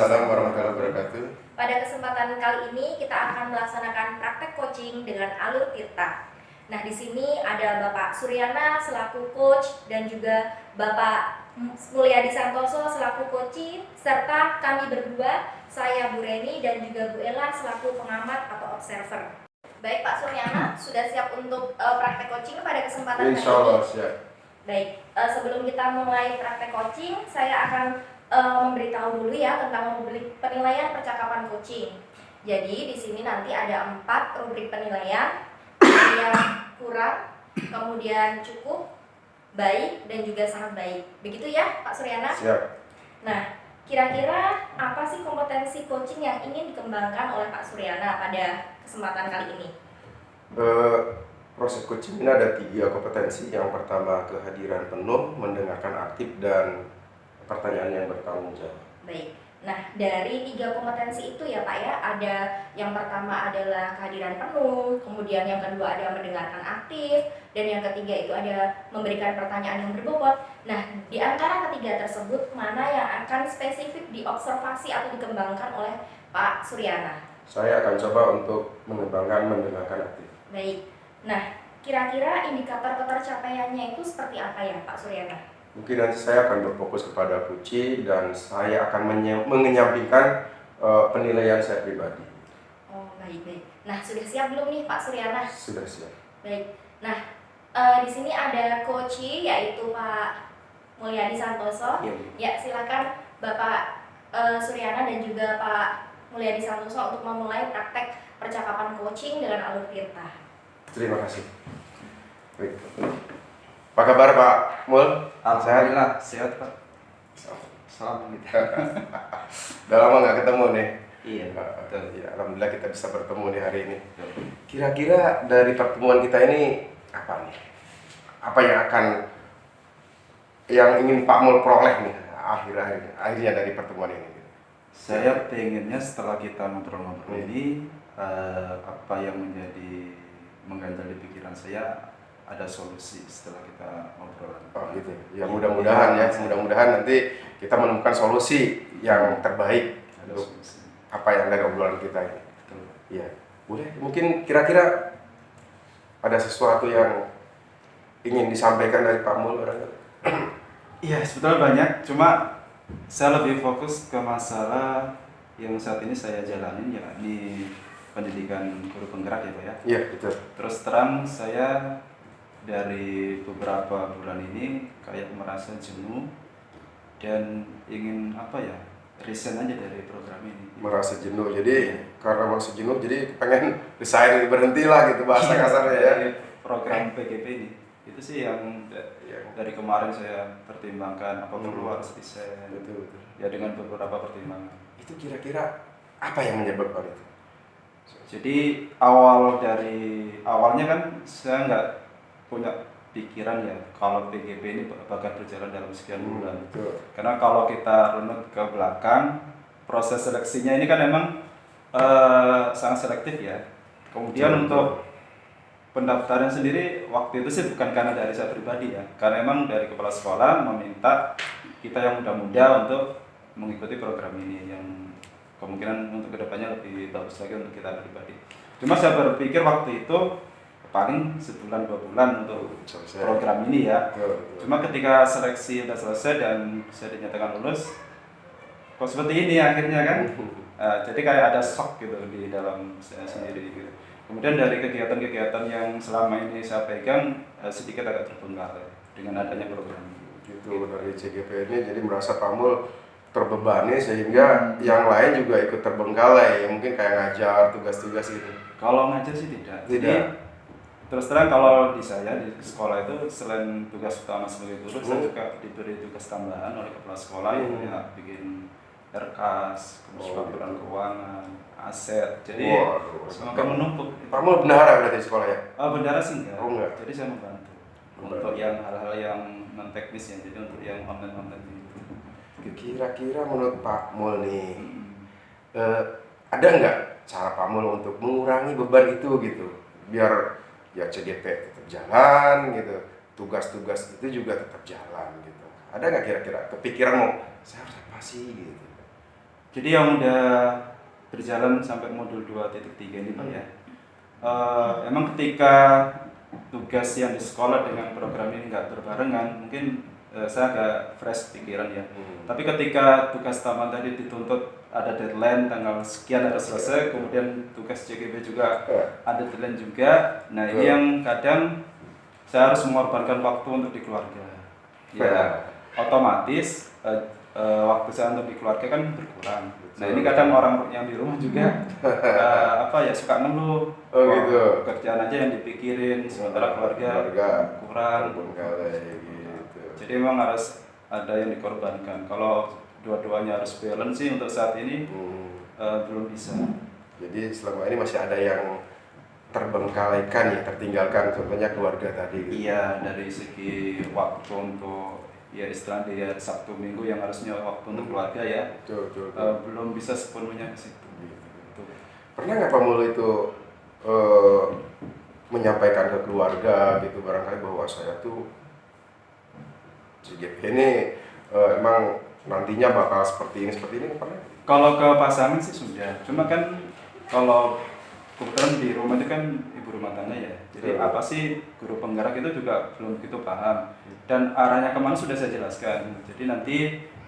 Waalaikumsalam warahmatullahi wabarakatuh. Pada kesempatan kali ini kita akan melaksanakan praktek coaching dengan Alur Tirta. Nah, di sini ada Bapak Suryana selaku coach dan juga Bapak Mulyadi Santoso selaku coaching, serta kami berdua, saya Bu Reni dan juga Bu Ella selaku pengamat atau observer. Baik Pak Suryana, sudah siap untuk praktek coaching pada kesempatan kali ini? Insya Allah siap. Baik, sebelum kita mulai praktek coaching, saya akan memberitahu dulu ya tentang penilaian percakapan coaching. Jadi di sini nanti ada 4 rubrik penilaian, yang kurang, kemudian cukup, baik, dan juga sangat baik. Begitu ya Pak Suryana? Siap. Nah, kira-kira apa sih kompetensi coaching yang ingin dikembangkan oleh Pak Suryana pada kesempatan kali ini? Proses coaching ini ada 3 kompetensi. Yang pertama kehadiran penuh, mendengarkan aktif, dan pertanyaan yang bertanggung jawab. Baik. Nah, dari 3 kompetensi itu ya Pak ya, ada yang pertama adalah kehadiran penuh, kemudian yang kedua ada mendengarkan aktif, dan yang ketiga itu ada memberikan pertanyaan yang berbobot. Nah, di antara ketiga tersebut, mana yang akan spesifik diobservasi atau dikembangkan oleh Pak Suryana? Saya akan coba untuk mengembangkan mendengarkan aktif. Baik. Nah, kira-kira indikator ketercapaiannya itu seperti apa ya Pak Suryana? Mungkin nanti saya akan berfokus kepada kunci dan saya akan menyampingkan penilaian saya pribadi. Oh, baik. Nah, sudah siap belum nih Pak Suryana? Sudah siap. Baik. Nah, di sini ada coach yaitu Pak Mulyadi Santoso. Ya, silakan Bapak Suryana dan juga Pak Mulyadi Santoso untuk memulai praktek percakapan coaching dengan Alur Tirta. Terima kasih. Baik. Apa kabar Pak Mul? Alhamdulillah, sehat Pak. Salam gitu. Udah lama nggak ketemu nih. Iya, betul. Ya, alhamdulillah kita bisa bertemu di hari ini. Kira-kira dari pertemuan kita ini apa nih? Apa yang ingin Pak Mul peroleh nih akhirnya dari pertemuan ini? Saya pengennya setelah kita ngobrol-ngobrol ini apa yang mengganjal di pikiran saya ada solusi setelah kita ngobrol. Oh gitu. Ya mudah-mudahan nanti kita menemukan solusi yang terbaik untuk apa yang dari obrolan kita ini. Iya. Boleh. Mungkin kira-kira ada sesuatu yang ingin disampaikan dari Pak Mul? Iya, sebetulnya banyak. Cuma saya lebih fokus ke masalah yang saat ini saya jalanin, yakni pendidikan guru penggerak ya Pak ya. Iya, betul. Terus terang saya dari beberapa bulan ini kayak merasa jenuh dan ingin resign aja dari program ini. Merasa jenuh, jadi karena merasa jenuh jadi pengen resign, berhentilah gitu bahasa kasarnya ya. Dari program PGP ini itu sih yang dari kemarin saya pertimbangkan apa perlu harus resign. Betul. Ya dengan beberapa pertimbangan. Itu kira-kira apa yang menyebabkan itu? Jadi awalnya kan saya nggak punya pikiran ya kalau PGP ini bakal berjalan dalam sekian bulan. Betul. Karena kalau kita runut ke belakang, proses seleksinya ini kan memang sangat selektif ya. Kemudian untuk pendaftaran sendiri waktu itu sih bukan karena dari saya pribadi ya, karena memang dari kepala sekolah meminta kita yang muda-muda untuk mengikuti program ini yang kemungkinan untuk kedepannya lebih bagus lagi untuk kita pribadi. Cuma saya berpikir waktu itu paling sebulan 2 bulan untuk program ini ya. Cuma ketika seleksi sudah selesai dan saya dinyatakan lulus, kok seperti ini akhirnya kan. Jadi kayak ada shock gitu di dalam saya sendiri gitu. Kemudian dari kegiatan-kegiatan yang selama ini saya pegang sedikit agak terbengkalai dengan adanya program gitu. Dari CGP ini jadi merasa Pak Mul terbebani sehingga yang lain juga ikut terbengkalai, mungkin kayak ngajar tugas-tugas gitu. Kalau ngajar sih tidak. Jadi terus terang kalau di sekolah itu selain tugas utama sebagai guru, saya juga diberi tugas tambahan oleh kepala sekolah yang bikin RKAS, laporan keuangan, aset. Jadi semakin menumpuk. Pak Mul bendahara berarti di sekolah ya? Bendahara sih enggak. Oh enggak. Jadi saya membantu untuk yang hal-hal yang non teknis ya. Jadi untuk yang online itu. Kira-kira menurut Pak Mul nih, ada nggak cara Pak Mul untuk mengurangi beban itu gitu, biar ya CGP tetap jalan gitu, tugas-tugas itu juga tetap jalan gitu. Ada nggak kira-kira kepikiran mau saya harus apa sih gitu? Jadi yang udah berjalan sampai modul 2.3 ini Pak ya. Emang ketika tugas yang di sekolah dengan program ini nggak berbarengan, mungkin saya agak fresh pikiran ya. Tapi ketika tugas taman tadi dituntut ada deadline tanggal sekian harus selesai, kemudian tugas JGB juga ada deadline juga. Nah ini yang kadang saya harus mengorbankan waktu untuk di keluarga. Ya otomatis waktu saya untuk di keluarga kan berkurang. Nah ini kadang orang yang di rumah juga suka ngeluh. Gitu. Kerjaan aja yang dipikirin, sementara keluarga kurang. Gitu. Jadi memang harus ada yang dikorbankan. Kalau dua-duanya harus balance sih untuk saat ini belum bisa. Jadi selama ini masih ada yang terbengkalaikan ya, tertinggalkan, contohnya keluarga tadi. Gitu. Iya, dari segi waktu untuk ya istilahnya di hari Sabtu Minggu yang harusnya waktu untuk keluarga ya, Betul. belum bisa sepenuhnya ke situ. Pernah nggak Pak Mul itu menyampaikan ke keluarga gitu barangkali bahwa saya tuh JGP ini emang nantinya bakal seperti ini pernah? Kalau ke pasangan sih sudah, cuma kan kalau kebetulan di rumah itu kan ibu rumah tangga ya, jadi apa sih guru penggerak itu juga belum begitu paham dan arahnya kemana sudah saya jelaskan. Jadi nanti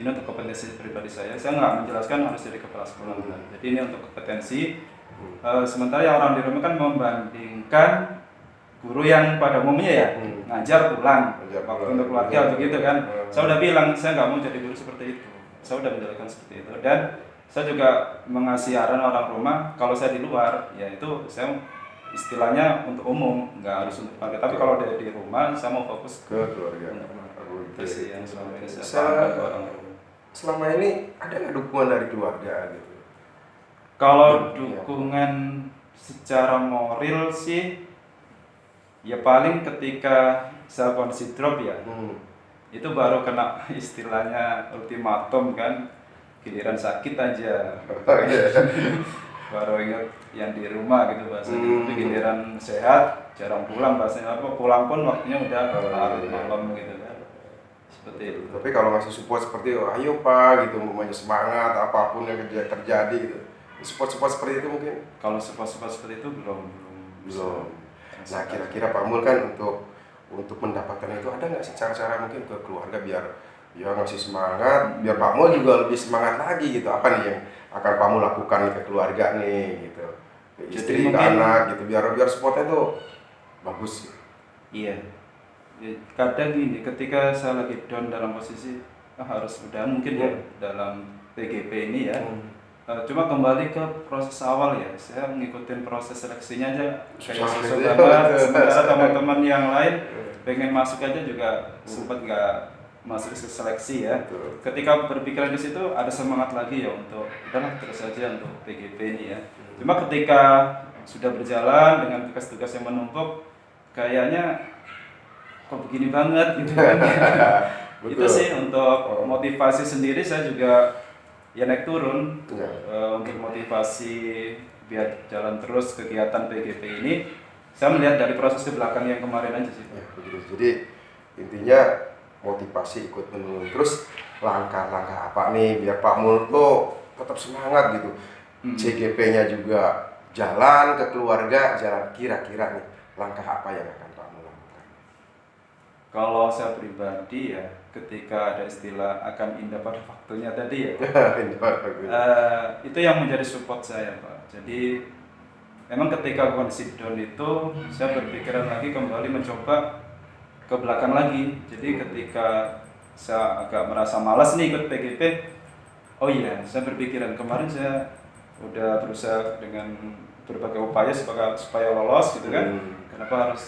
ini untuk kompetensi pribadi saya nggak menjelaskan harus jadi kepala sekolah. Jadi ini untuk kompetensi. Sementara yang orang di rumah kan membandingkan guru yang pada umumnya ya ngajar pulang waktu untuk keluarga begitu kan. Saya udah bilang saya nggak mau jadi guru seperti itu. Saya udah menjelaskan seperti itu dan saya juga mengasih arahan orang rumah kalau saya di luar ya itu saya istilahnya untuk umum nggak harus untuk keluarga. Tapi kalau di rumah saya mau fokus ke keluarga. Itu sih yang selama ini saya Saya- orang rumah. Selama ini ada nggak dukungan dari keluarga gitu? Kalau dukungan secara moral sih ya paling ketika saya kondisi drop ya itu baru kena istilahnya ultimatum kan, giliran sakit aja baru ingat yang di rumah gitu bahasanya. Tapi giliran sehat jarang pulang bahasanya, pulang pun waktunya udah larut malam gitu kan, seperti itu. Tapi kalau ngasih support seperti ayo Pak gitu, mempunyai semangat apapun yang terjadi gitu. Support seperti itu mungkin Kalau support seperti itu belum. Nah kira-kira Pak Mul kan untuk mendapatkan itu ada nggak sih cara-cara mungkin ke keluarga biar ya ngasih semangat, biar Pak Mul juga lebih semangat lagi gitu. Apa nih yang akan Pak Mul lakukan nih ke keluarga nih gitu, ke istri, Jadi ke mungkin- anak gitu, biar supportnya tuh bagus gitu. Iya. Ya, kadang gini, ketika saya lagi down dalam posisi harus udah mungkin ya dalam PGP ini ya. Cuma kembali ke proses awal ya, saya ngikutin proses seleksinya aja kayak Susah susah gitu ya. banget. Sementara teman-teman yang lain pengen masuk aja juga sempat nggak masuk ke seleksi ya. Betul. Ketika berpikiran di situ ada semangat lagi ya untuk udahlah terus aja untuk PGP ini ya. Cuma ketika sudah berjalan dengan tugas-tugas yang menumpuk, kayaknya kok begini banget gitu kan. Itu Betul. sih untuk motivasi sendiri saya juga ya naik turun Ya. untuk motivasi biar jalan terus kegiatan PGP ini. Saya melihat dari proses ke belakang yang kemarin aja sih. Ya, begitu. Jadi intinya motivasi ikut menurun. Terus langkah-langkah apa nih biar Pak Mul tuh tetap semangat gitu. CGP-nya juga jalan, ke keluarga jalan. Kira-kira nih langkah apa yang akan Pak Mul lakukan? Kalau saya pribadi ya ketika ada istilah akan indah pada waktunya tadi ya, itu yang menjadi support saya Pak. Jadi memang ketika kondisi down itu saya berpikiran lagi kembali mencoba ke belakang lagi. Jadi ketika saya agak merasa malas nih ikut PGP, oh iya saya berpikiran kemarin saya udah berusaha dengan berbagai upaya supaya lolos gitu kan. Kenapa harus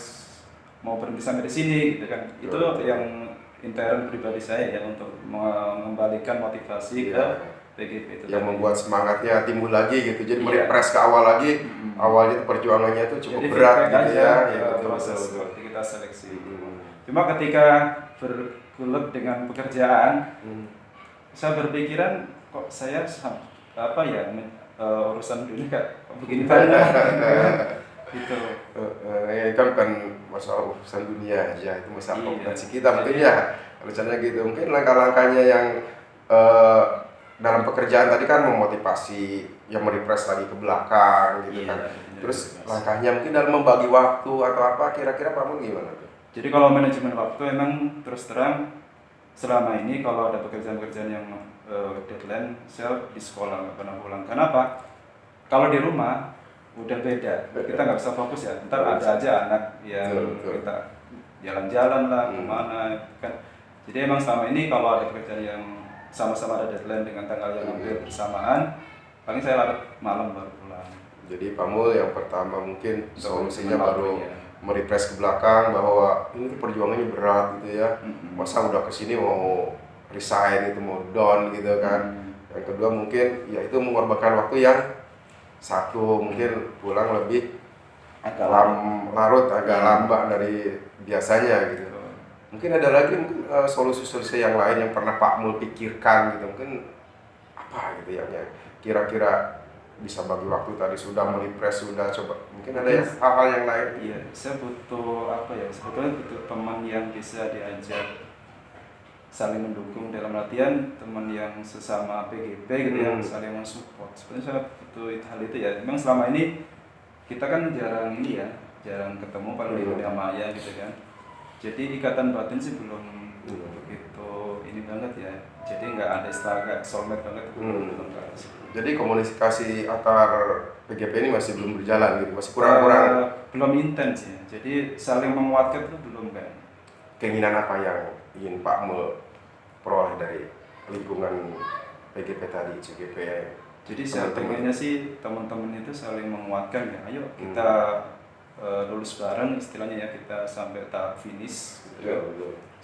mau berhenti sampai di sini gitu kan? Itu yang intern pribadi saya ya untuk mengembalikan motivasi ke PGP itu. Yang membuat semangatnya timbul lagi gitu. Jadi Iya. merefresh ke awal lagi. Awalnya perjuangannya itu cukup Jadi berat feedback gitu aja, ya. Betul, proses betul. waktu kita seleksi. Cuma ketika bergelut dengan pekerjaan, saya berpikiran kok saya urusan dunia kok begini banget gitu. Ini kan bukan masalah urusan dunia aja, itu masalah Iya. kompetensi kita mungkin ya rencananya gitu. Mungkin langkah-langkahnya yang dalam pekerjaan tadi kan memotivasi, yang merefresh lagi ke belakang gitu Iya, kan. benar, Terus Mas. langkahnya mungkin dalam membagi waktu atau apa, kira-kira Pak Mul gimana tuh? Jadi kalau manajemen waktu emang terus terang selama ini kalau ada pekerjaan-pekerjaan yang deadline, saya di sekolah nggak pernah pulang. Kenapa? Kalau di rumah udah beda, kita nggak bisa fokus ya. Ntar ada aja anak yang Betul. kita jalan-jalan lah Hmm. kemana kan. Jadi emang selama ini kalau ada pekerjaan yang sama-sama ada deadline dengan tanggal yang hampir bersamaan, paling saya larut malam baru pulang. Jadi Pak Mul yang pertama mungkin solusinya Manajemen baru waktu, ya. merefresh ke belakang bahwa ini tuh perjuangannya berat gitu ya. Mm-mm. Masa udah kesini mau resign itu, mau down gitu kan. Hmm. Yang kedua mungkin ya itu mengorbankan waktu yang satu, mungkin pulang lebih Agak larut, agak Iya. lambat dari biasanya gitu. Betul. Mungkin ada lagi mungkin solusi-solusi yang lain yang pernah Pak Mul pikirkan gitu, mungkin apa gitu yang kira-kira bisa bagi waktu tadi, sudah merefresh, sudah coba, mungkin ada hal-hal yang lain. Iya, saya butuh apa ya? Sebetulnya butuh teman yang bisa diajak saling mendukung dalam latihan, teman yang sesama PGP gitu yang saling mensupport. Sebenarnya saya butuh hal itu ya. Memang selama ini kita kan jarang ini ya, jarang ketemu paling di dunia maya gitu kan. Jadi ikatan batin sih belum begitu ini banget ya. Jadi nggak ada istilah kayak soulmate banget, belum nggak ada sih. Jadi komunikasi antar PGP ini masih belum berjalan gitu, masih kurang-kurang. Belum intens ya. Jadi saling menguatkan itu belum kan. Keinginan apa yang ingin Pak Mul peroleh dari lingkungan PGP tadi, CGP? Jadi saya pengennya sih teman-teman itu saling menguatkan ya. Ayo kita lulus bareng istilahnya ya, kita sampai tahap finish gitu ya.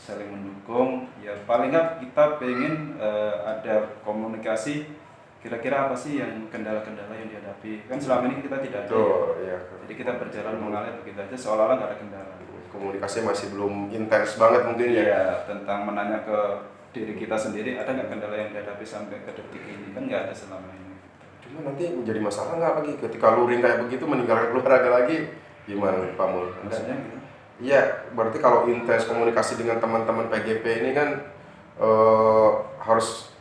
Saling mendukung. Ya paling nggak kita pengen ada komunikasi. Kira-kira apa sih yang kendala-kendala yang dihadapi? Kan selama ini kita tidak ada. Ya. Jadi kita berjalan mengalir begitu aja seolah-olah nggak ada kendala. Komunikasi masih belum intens banget mungkin ya. Iya, tentang menanya ke diri kita sendiri, ada nggak kendala yang dihadapi sampai ke detik ini? Kan nggak ada selama ini. Cuma nanti menjadi masalah nggak lagi ketika luring kayak begitu meninggalkan keluarga lagi, gimana nih Pak Mul? Maksudnya gitu. Iya, berarti kalau intens komunikasi dengan teman-teman PGP ini kan harus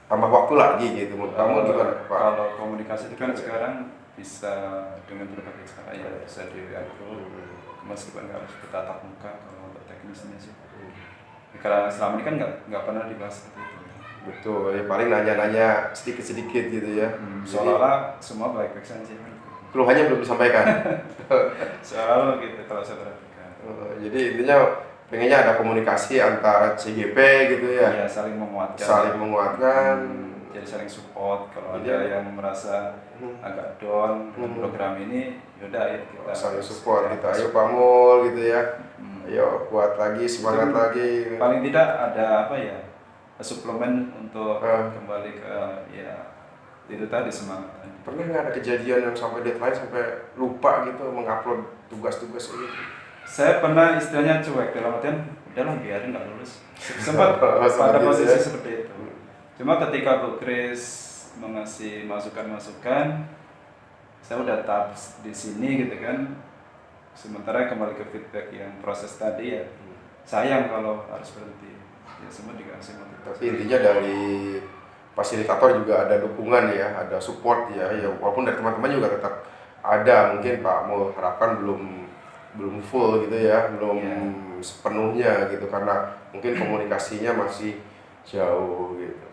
tambah waktu lagi gitu. Menurut kamu gimana Pak? Kalau komunikasi itu kan sekarang bisa dengan berbagai cara ya, bisa di meskipun nggak harus bertatap muka kalau untuk teknisnya sih. Karena selama ini kan nggak pernah dibahas seperti itu. Betul, ya paling nanya-nanya sedikit-sedikit gitu ya. Seolah-olah semua baik-baik saja kan. Keluhannya belum disampaikan. Seolah-olah gitu kalau saya perhatikan. Jadi intinya pengennya ada komunikasi antara CGP gitu ya. Iya, saling menguatkan. Saling menguatkan. Jadi saling support kalau Iya. ada yang merasa agak down dengan program ini, yaudah ya kita Saling support kita. Ayo Pak Mul gitu ya. Ayo kuat lagi, semangat Itu lagi. paling tidak ada apa ya, suplemen untuk kembali ke ya itu tadi semangat tadi. Pernah nggak ada kejadian yang sampai deadline sampai lupa gitu mengupload tugas-tugas ini? Saya pernah istilahnya cuek dalam artian udahlah biarin nggak lulus. Sempat pada Seperti itu posisi ya. seperti itu. Cuma ketika Bu Kris mengasih masukan-masukan, saya udah tahap di sini gitu kan. Sementara kembali ke feedback yang proses tadi ya, sayang kalau harus berhenti. Ya semua dikasih motivasi. Tapi intinya dari fasilitator juga ada dukungan ya, ada support ya. Ya walaupun dari teman-teman juga tetap ada. Mungkin Pak Mul harapkan belum full gitu ya, belum sepenuhnya gitu karena mungkin komunikasinya masih jauh gitu.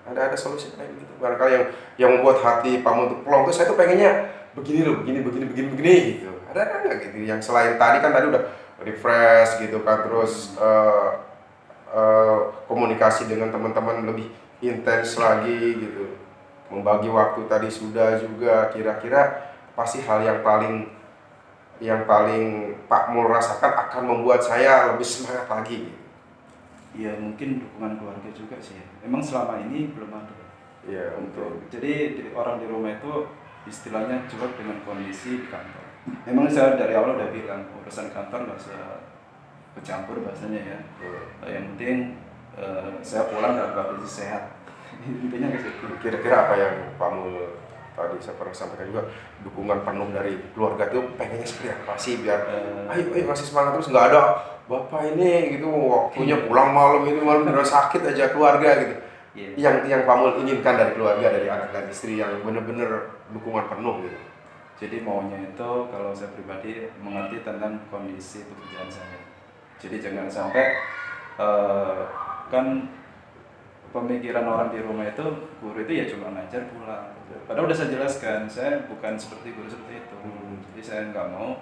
Ada solusi lain gitu. Barangkali yang membuat hati Pak Mul untuk plong tuh, saya tuh pengennya begini loh, begini gitu. Ada nggak gitu yang selain tadi kan tadi udah refresh gitu kan, terus komunikasi dengan teman-teman lebih intens lagi gitu, membagi waktu tadi sudah juga. Kira-kira pasti hal yang paling Pak Mul rasakan akan membuat saya lebih semangat lagi gitu. Ya mungkin dukungan keluarga juga sih. Memang selama ini belum ada. Iya, betul. Jadi orang di rumah itu istilahnya cuek dengan kondisi di kantor. Memang saya dari awal udah bilang urusan kantor nggak usah bercampur bahasanya ya. Yang penting saya pulang dalam kondisi sehat. Intinya ke situ. Kira-kira apa yang Pak Mul tadi saya pernah sampaikan juga, dukungan penuh dari keluarga tuh pengennya seperti apa sih biar ayo masih semangat terus, nggak ada bapak ini gitu waktunya pulang malam ini malam udah sakit aja keluarga gitu. Iya. yang Pak Mul inginkan dari keluarga, dari anak dan istri yang benar-benar dukungan penuh gitu. Jadi maunya itu kalau saya pribadi mengerti tentang kondisi pekerjaan saya. Jadi jangan sampai kan pemikiran orang di rumah itu guru itu ya cuma ngajar pulang. Padahal udah saya jelaskan, saya bukan seperti guru seperti itu. Jadi saya nggak mau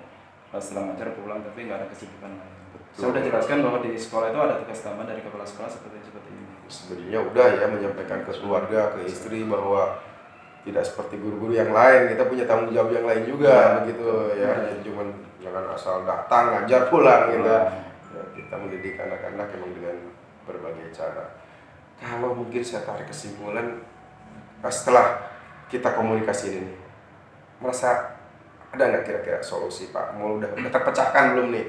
setelah ngajar pulang tapi nggak ada kesibukan lain. Saya udah jelaskan bahwa di sekolah itu ada tugas tambahan dari kepala sekolah seperti ini. Sebenarnya udah ya menyampaikan ke keluarga, ke istri bahwa tidak seperti guru-guru yang lain, kita punya tanggung jawab yang lain juga begitu ya. Jadi cuman jangan asal datang ngajar pulang gitu. Ya, kita mendidik anak-anak memang dengan berbagai cara. Kalau mungkin saya tarik kesimpulan setelah kita komunikasi ini, merasa ada nggak kira-kira solusi Pak? Udah terpecahkan belum nih?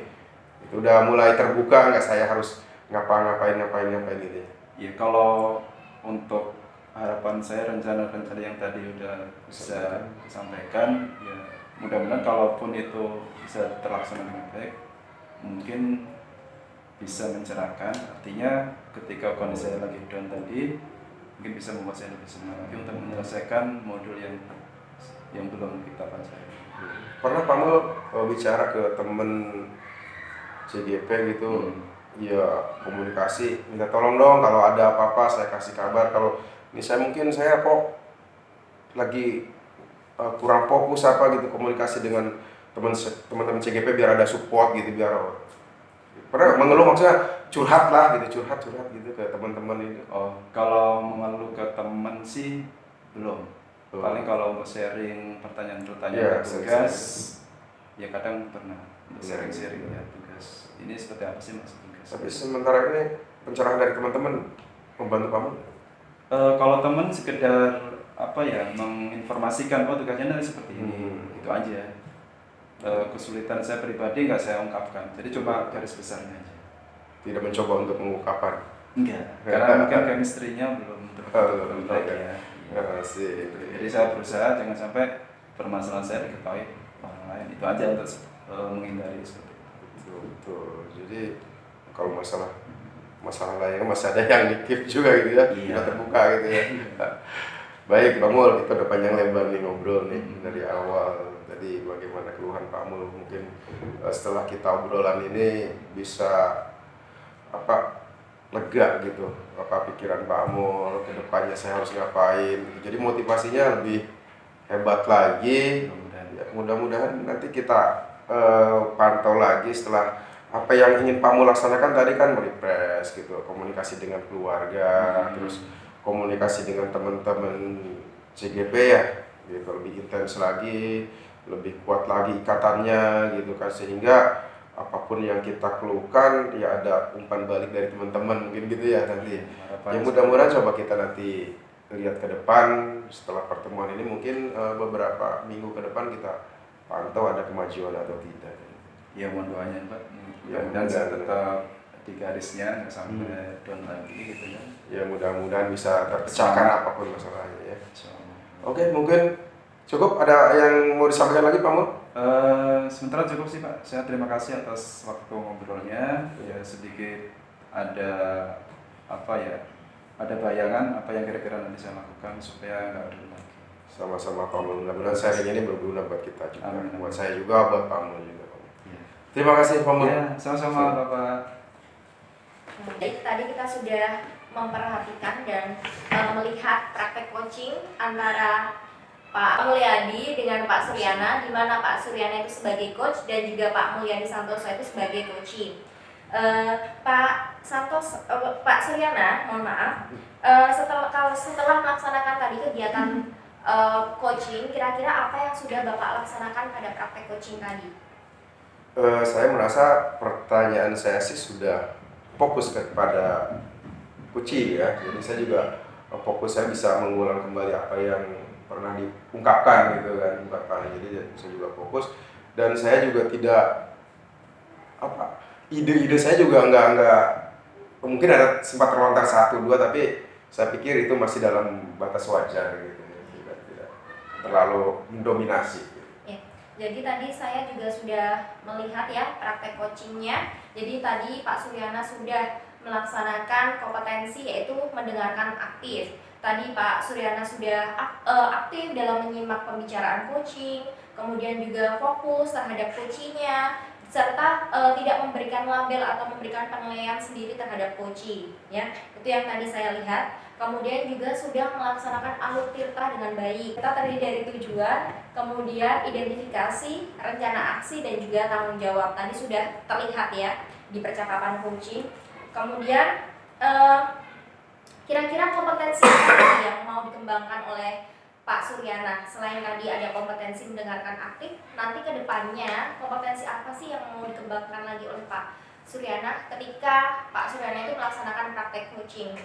Itu udah mulai terbuka nggak saya harus ngapain gitu? Ya kalau untuk harapan saya rencana-rencana yang tadi udah bisa disampaikan, ya mudah-mudahan kalaupun itu bisa terlaksana dengan baik, mungkin bisa mencerahkan. Artinya ketika kondisi saya lagi down tadi, mungkin bisa membuat saya lebih semangat lagi untuk menyelesaikan modul yang belum kita pelajari. Pernah Pak Mul bicara ke temen CGP gitu, ya komunikasi, minta tolong dong kalau ada apa-apa saya kasih kabar. Kalau misalnya saya kok lagi kurang fokus apa gitu komunikasi dengan teman-teman CGP biar ada support gitu, biar pernah mengeluh maksudnya curhat gitu ke teman-teman itu. Oh, kalau mengeluh ke teman sih belum. Paling kalau untuk sharing pertanyaan-pertanyaan tugas, ya kadang pernah untuk sharing-sharing ya tugas. Ini seperti apa sih mas tugas? Tapi sementara ini pencerahan dari teman-teman membantu kamu? Kalau teman sekedar menginformasikan tugasnya nanti seperti ini, itu aja. Kesulitan saya pribadi nggak saya ungkapkan, jadi cuma garis besarnya aja. Tidak mencoba untuk mengungkapkan? Enggak, karena mungkin chemistry-nya belum terbentuk ya. Jadi saya berusaha jangan sampai permasalahan saya diketahui orang lain, itu aja untuk menghindari seperti itu. Betul. Jadi kalau masalah lainnya masih ada yang dikip juga gitu ya, tidak terbuka gitu ya. Baik Pak Mul, kita udah panjang lebar nih ngobrol nih dari awal. Tadi bagaimana keluhan Pak Mul, mungkin setelah kita obrolan ini bisa lega gitu pikiran Pak Mul, kedepannya saya harus ngapain gitu. Jadi motivasinya lebih hebat lagi. Mudah-mudahan nanti kita pantau lagi setelah apa yang ingin Pak Mul laksanakan tadi kan merefresh gitu, komunikasi dengan keluarga, terus komunikasi dengan teman-teman CGP ya gitu, lebih intens lagi, lebih kuat lagi ikatannya gitu kan, sehingga apapun yang kita keluhkan ya ada umpan balik dari teman-teman mungkin gitu ya nanti. Ya mudah-mudahan coba kita nanti lihat ke depan setelah pertemuan ini, mungkin beberapa minggu ke depan kita pantau ada kemajuan atau tidak. Ya mohon doanya Pak, ya, dan saya tetap di garisnya nggak sampai down lagi gitu ya. Ya mudah-mudahan bisa terpecahkan apapun masalahnya ya. Oke, mungkin cukup. Ada yang mau disampaikan lagi Pak Mul? Sementara cukup sih Pak. Saya terima kasih atas waktu ngobrolnya. Ya sedikit ada ada bayangan apa yang kira-kira nanti saya lakukan supaya nggak ada lagi. Sama-sama Pak Mul. Mudah-mudahan sharing ini berguna buat kita juga. Amin. Buat saya juga, buat Pak Mul juga. Ya. Terima kasih Pak Mul. Ya, sama-sama Bapak. Baik, tadi kita sudah memperhatikan dan melihat praktek coaching antara Pak Mulyadi dengan Pak Suryana, di mana Pak Suryana itu sebagai coach dan juga Pak Mulyadi Santoso itu sebagai coaching. Pak Suryana, mohon maaf, setelah melaksanakan tadi kegiatan coaching, kira-kira apa yang sudah Bapak laksanakan pada praktek coaching tadi? Saya merasa pertanyaan saya sih sudah fokus kepada coaching ya, jadi saya juga fokus, saya bisa mengulang kembali apa yang pernah diungkapkan gitu kan, jadi saya juga fokus, dan saya juga tidak ide-ide saya juga enggak mungkin ada sempat terlontar 1-2, tapi saya pikir itu masih dalam batas wajar gitu, tidak terlalu mendominasi. Jadi tadi saya juga sudah melihat ya praktek coachingnya. Jadi tadi Pak Suryana sudah melaksanakan kompetensi yaitu mendengarkan aktif. Tadi Pak Suryana sudah aktif dalam menyimak pembicaraan coaching, kemudian juga fokus terhadap coachingnya, serta tidak memberikan label atau memberikan penilaian sendiri terhadap coaching, ya. Itu yang tadi saya lihat. Kemudian juga sudah melaksanakan alur tirta dengan baik. Kita terdiri dari tujuan, kemudian identifikasi, rencana aksi, dan juga tanggung jawab. Tadi sudah terlihat ya di percakapan coaching. Kemudian kira-kira kompetensi apa yang mau dikembangkan oleh Pak Suryana? Selain tadi ada kompetensi mendengarkan aktif, nanti ke depannya kompetensi apa sih yang mau dikembangkan lagi oleh Pak Suryana ketika Pak Suryana itu melaksanakan praktek coaching?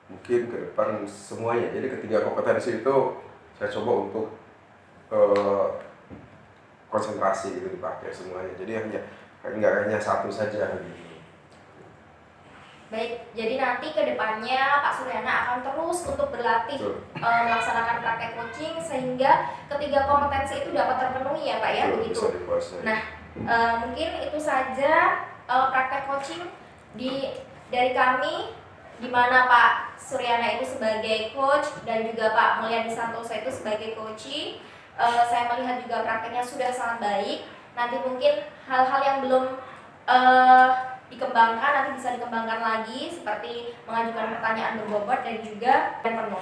Mungkin ke depan semuanya. Jadi ketiga kompetensi itu saya coba untuk konsentrasi gitu dipakai semuanya. Jadi nggak hanya satu saja gitu. Baik, jadi nanti ke depannya Pak Suryana akan terus untuk berlatih melaksanakan praktek coaching sehingga ketiga kompetensi itu dapat terpenuhi ya Pak ya, begitu. Nah, mungkin itu saja praktek coaching dari kami, di mana Pak Suryana itu sebagai coach dan juga Pak Mulyadi Santoso itu sebagai coaching. Saya melihat juga prakteknya sudah sangat baik. Nanti mungkin hal-hal yang belum dikembangkan nanti bisa dikembangkan lagi, seperti mengajukan pertanyaan berbobot dan juga penuh.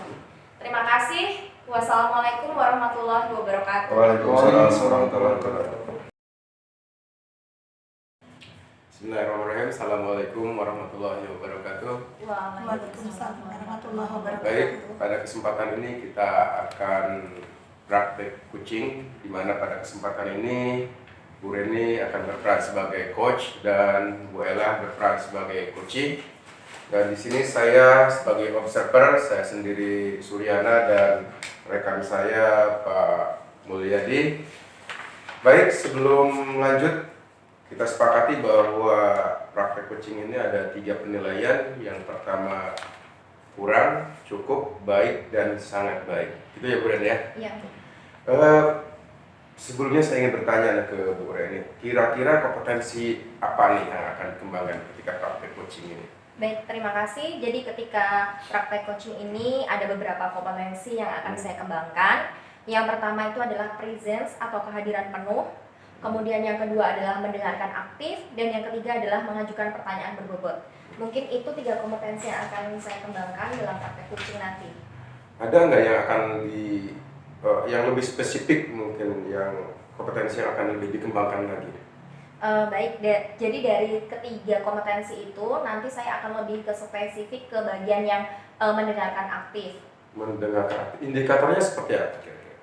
Terima kasih. Wassalamualaikum warahmatullahi wabarakatuh. Waalaikumsalam warahmatullahi wabarakatuh. Bismillahirrahmanirrahim. Assalamualaikum warahmatullahi wabarakatuh. Waalaikumsalam warahmatullahi wabarakatuh. Baik, pada kesempatan ini kita akan praktek coaching, di mana pada kesempatan ini Bu Reni akan berperan sebagai coach dan Bu Ella berperan sebagai coaching. Dan di sini saya sebagai observer, saya sendiri Suryana dan rekan saya Pak Mulyadi. Baik, sebelum lanjut kita sepakati bahwa praktek coaching ini ada 3 penilaian. Yang pertama kurang, cukup, baik, dan sangat baik. Itu ya Bu Reni ya? Iya. Sebelumnya saya ingin bertanya ke Bu Reni, kira-kira kompetensi apa nih yang akan dikembangkan ketika praktek coaching ini? Baik, terima kasih. Jadi ketika praktek coaching ini ada beberapa kompetensi yang akan saya kembangkan. Yang pertama itu adalah presence atau kehadiran penuh. Kemudian yang kedua adalah mendengarkan aktif. Dan yang ketiga adalah mengajukan pertanyaan berbobot. Mungkin itu 3 kompetensi yang akan saya kembangkan dalam praktek coaching nanti. Ada nggak yang akan yang lebih spesifik mungkin yang kompetensi yang akan lebih dikembangkan lagi? Baik, jadi dari ketiga kompetensi itu nanti saya akan lebih ke spesifik ke bagian yang mendengarkan aktif. Mendengarkan aktif, indikatornya seperti apa kira-kira?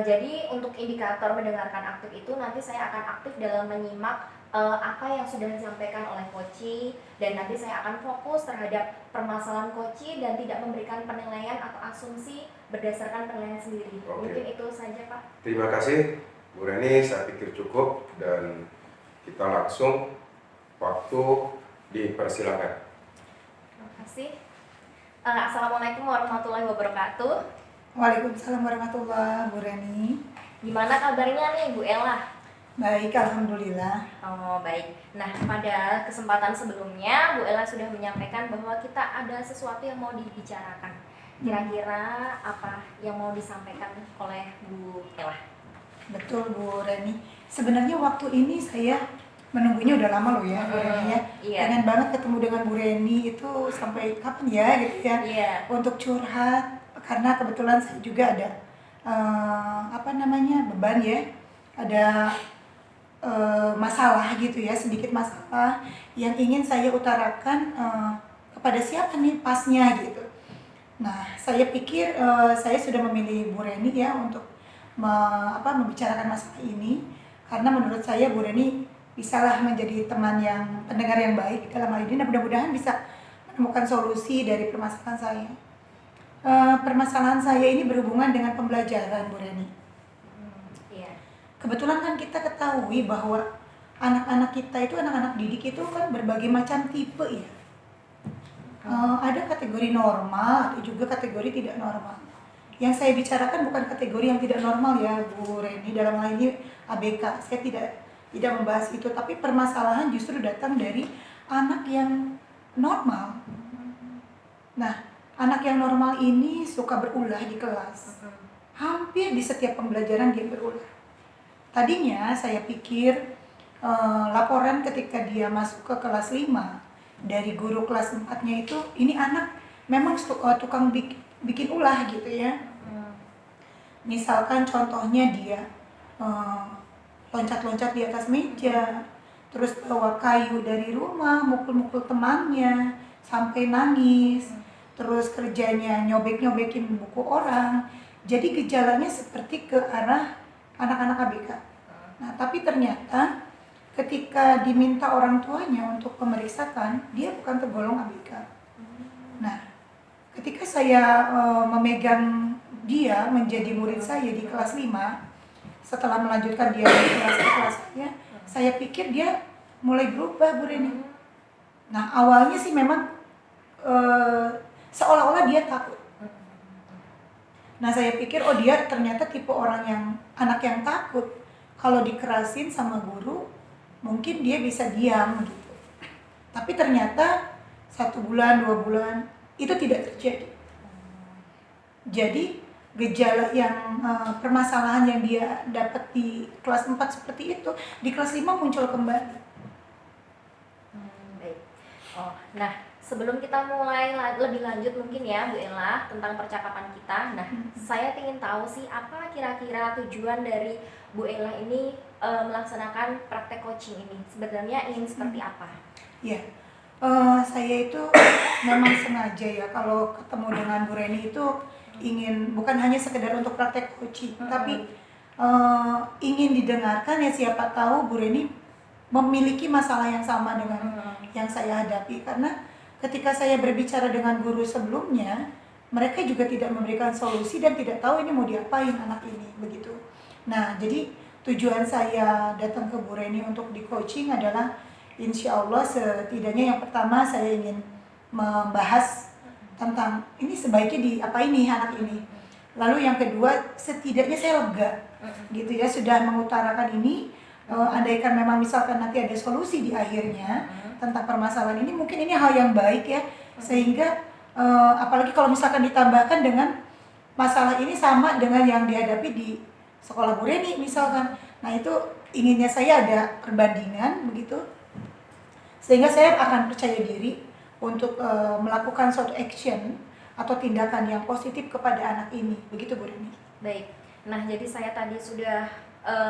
Jadi untuk indikator mendengarkan aktif itu nanti saya akan aktif dalam menyimak apa yang sudah disampaikan oleh coach, dan nanti saya akan fokus terhadap permasalahan coach dan tidak memberikan penilaian atau asumsi berdasarkan penilaian sendiri. Oke. Mungkin itu saja Pak. Terima kasih Bu Reni, saya pikir cukup dan kita langsung waktu dipersilakan. Terima kasih. Assalamualaikum warahmatullahi wabarakatuh. Waalaikumsalam warahmatullahi wabarakatuh, Bu Reni. Gimana kabarnya nih Bu Ella? Baik, alhamdulillah. Oh baik. Nah pada kesempatan sebelumnya Bu Ella sudah menyampaikan bahwa kita ada sesuatu yang mau dibicarakan. Kira-kira apa yang mau disampaikan oleh Bu Ella? Betul Bu Reni. Sebenarnya waktu ini saya menunggunya udah lama loh ya Bu Reni ya. Iya. Pengen banget ketemu dengan Bu Reni itu sampai kapan ya gitu ya. Iya. Untuk curhat, karena kebetulan saya juga ada beban ya. Ada masalah gitu ya, sedikit masalah yang ingin saya utarakan kepada siapa nih pasnya gitu. Nah, saya pikir saya sudah memilih Bu Reni ya untuk membicarakan masalah ini, karena menurut saya Bu Reni bisalah menjadi teman yang pendengar yang baik dalam hal ini, dan mudah-mudahan bisa menemukan solusi dari permasalahan saya. Permasalahan saya ini berhubungan dengan pembelajaran Bu Reni. Kebetulan kan kita ketahui bahwa anak-anak kita itu, anak-anak didik itu kan berbagai macam tipe ya. Ada kategori normal atau juga kategori tidak normal. Yang saya bicarakan bukan kategori yang tidak normal ya Bu Reni, dalam hal ini ABK. Saya tidak membahas itu, tapi permasalahan justru datang dari anak yang normal. Nah, anak yang normal ini suka berulah di kelas. Hampir di setiap pembelajaran dia berulah. Tadinya saya pikir laporan ketika dia masuk ke kelas 5 dari guru kelas 4-nya itu, ini anak memang tukang bikin ulah gitu ya. Misalkan contohnya dia loncat-loncat di atas meja, terus bawa kayu dari rumah, mukul-mukul temannya sampai nangis, terus kerjanya nyobek-nyobekin buku orang. Jadi gejalanya seperti ke arah anak-anak ABK. Nah, tapi ternyata ketika diminta orang tuanya untuk pemeriksakan, dia bukan tergolong ABK. Nah, ketika saya memegang dia menjadi murid saya di kelas 5, setelah melanjutkan dia di kelas-kelasnya, saya pikir dia mulai berubah, Bu Reni. Nah, awalnya sih memang seolah-olah dia takut. Nah, saya pikir oh dia ternyata tipe orang yang anak yang takut. Kalau dikerasin sama guru, mungkin dia bisa diam gitu. Tapi ternyata 1 bulan, 2 bulan itu tidak terjadi. Jadi gejala yang permasalahan yang dia dapat di kelas 4 seperti itu, di kelas 5 muncul kembali. Baik. Oh, nah sebelum kita mulai lebih lanjut mungkin ya Bu Ella tentang percakapan kita. Nah, saya ingin tahu sih apa kira-kira tujuan dari Bu Ella ini melaksanakan praktek coaching ini. Sebenarnya ingin seperti apa? Ya, saya itu memang sengaja ya kalau ketemu dengan Bu Reni itu ingin bukan hanya sekedar untuk praktek coaching, tapi ingin didengarkan ya, siapa tahu Bu Reni memiliki masalah yang sama dengan yang saya hadapi. Karena ketika saya berbicara dengan guru sebelumnya, mereka juga tidak memberikan solusi dan tidak tahu ini mau diapain anak ini, begitu. Nah, jadi tujuan saya datang ke Bu Reni untuk di coaching adalah insya Allah setidaknya yang pertama saya ingin membahas tentang ini sebaiknya diapain nih anak ini. Lalu yang kedua setidaknya saya lega gitu ya, sudah mengutarakan ini. Andaikan memang misalkan nanti ada solusi di akhirnya tentang permasalahan ini, mungkin ini hal yang baik ya, sehingga apalagi kalau misalkan ditambahkan dengan masalah ini sama dengan yang dihadapi di sekolah Bu Reni misalkan. Nah, itu inginnya saya ada perbandingan begitu, sehingga saya akan percaya diri untuk melakukan suatu action atau tindakan yang positif kepada anak ini, begitu Bu Reni. Baik. Nah, jadi saya tadi sudah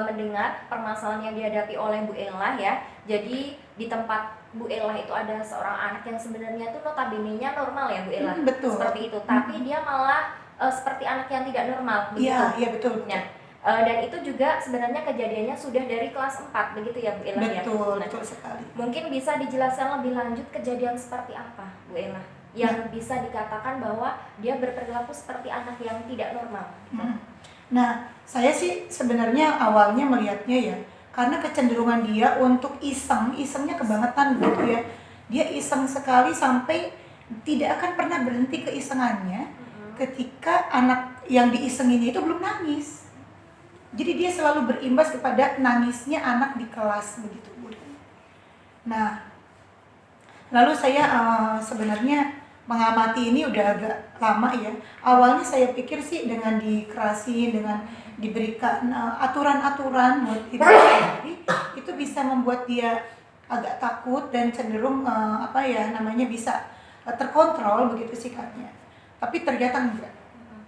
mendengar permasalahan yang dihadapi oleh Bu Ella ya. Jadi di tempat Bu Ella itu ada seorang anak yang sebenarnya tuh notabene-nya normal ya Bu Ella. Betul. Seperti itu. Tapi dia malah seperti anak yang tidak normal begitu. Iya, betul. Nah, dan itu juga sebenarnya kejadiannya sudah dari kelas 4 begitu ya Bu Ella ya. Betul, Nah, betul sekali. mungkin bisa dijelaskan lebih lanjut kejadian seperti apa Bu Ella yang bisa dikatakan bahwa dia berperilaku seperti anak yang tidak normal. Nah, saya sih sebenarnya awalnya melihatnya ya, karena kecenderungan dia untuk isengnya kebangetan gitu ya. Dia iseng sekali sampai tidak akan pernah berhenti keisengannya ketika anak yang diisenginya itu belum nangis. Jadi dia selalu berimbas kepada nangisnya anak di kelas begitu Bu. Nah, lalu saya sebenarnya mengamati ini udah agak lama ya. Awalnya saya pikir sih dengan dikerasin, dengan diberikan aturan-aturan buat diri sendiri, itu bisa membuat dia agak takut dan cenderung bisa terkontrol begitu sikapnya. Tapi ternyata enggak.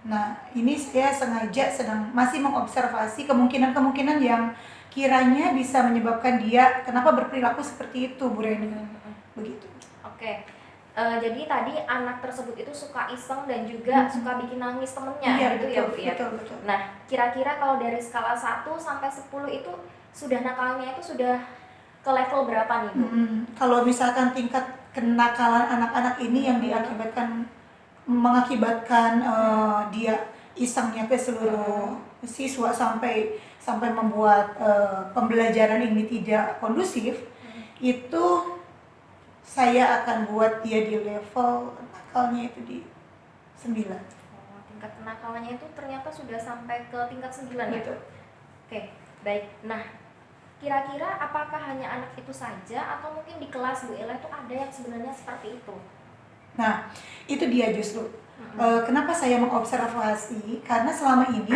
Nah, ini saya sengaja masih mengobservasi kemungkinan-kemungkinan yang kiranya bisa menyebabkan dia kenapa berperilaku seperti itu, Bu Reni. Begitu. Oke. Jadi tadi anak tersebut itu suka iseng dan juga suka bikin nangis temennya gitu ya Bu ya. Betul. Nah, kira-kira kalau dari skala 1 sampai 10 itu sudah nakalnya itu sudah ke level berapa nih Bu? Kalau misalkan tingkat kenakalan anak-anak ini yang mengakibatkan dia isengnya ke seluruh siswa sampai membuat pembelajaran ini tidak kondusif, itu saya akan buat dia di level nakalnya itu di 9. Tingkat kenakalannya itu ternyata sudah sampai ke tingkat 9 ya? Betul. Oke, baik. Nah, kira-kira apakah hanya anak itu saja atau mungkin di kelas Bu Ella itu ada yang sebenarnya seperti itu? Nah, itu dia justru. Kenapa saya mengobservasi? Karena selama ini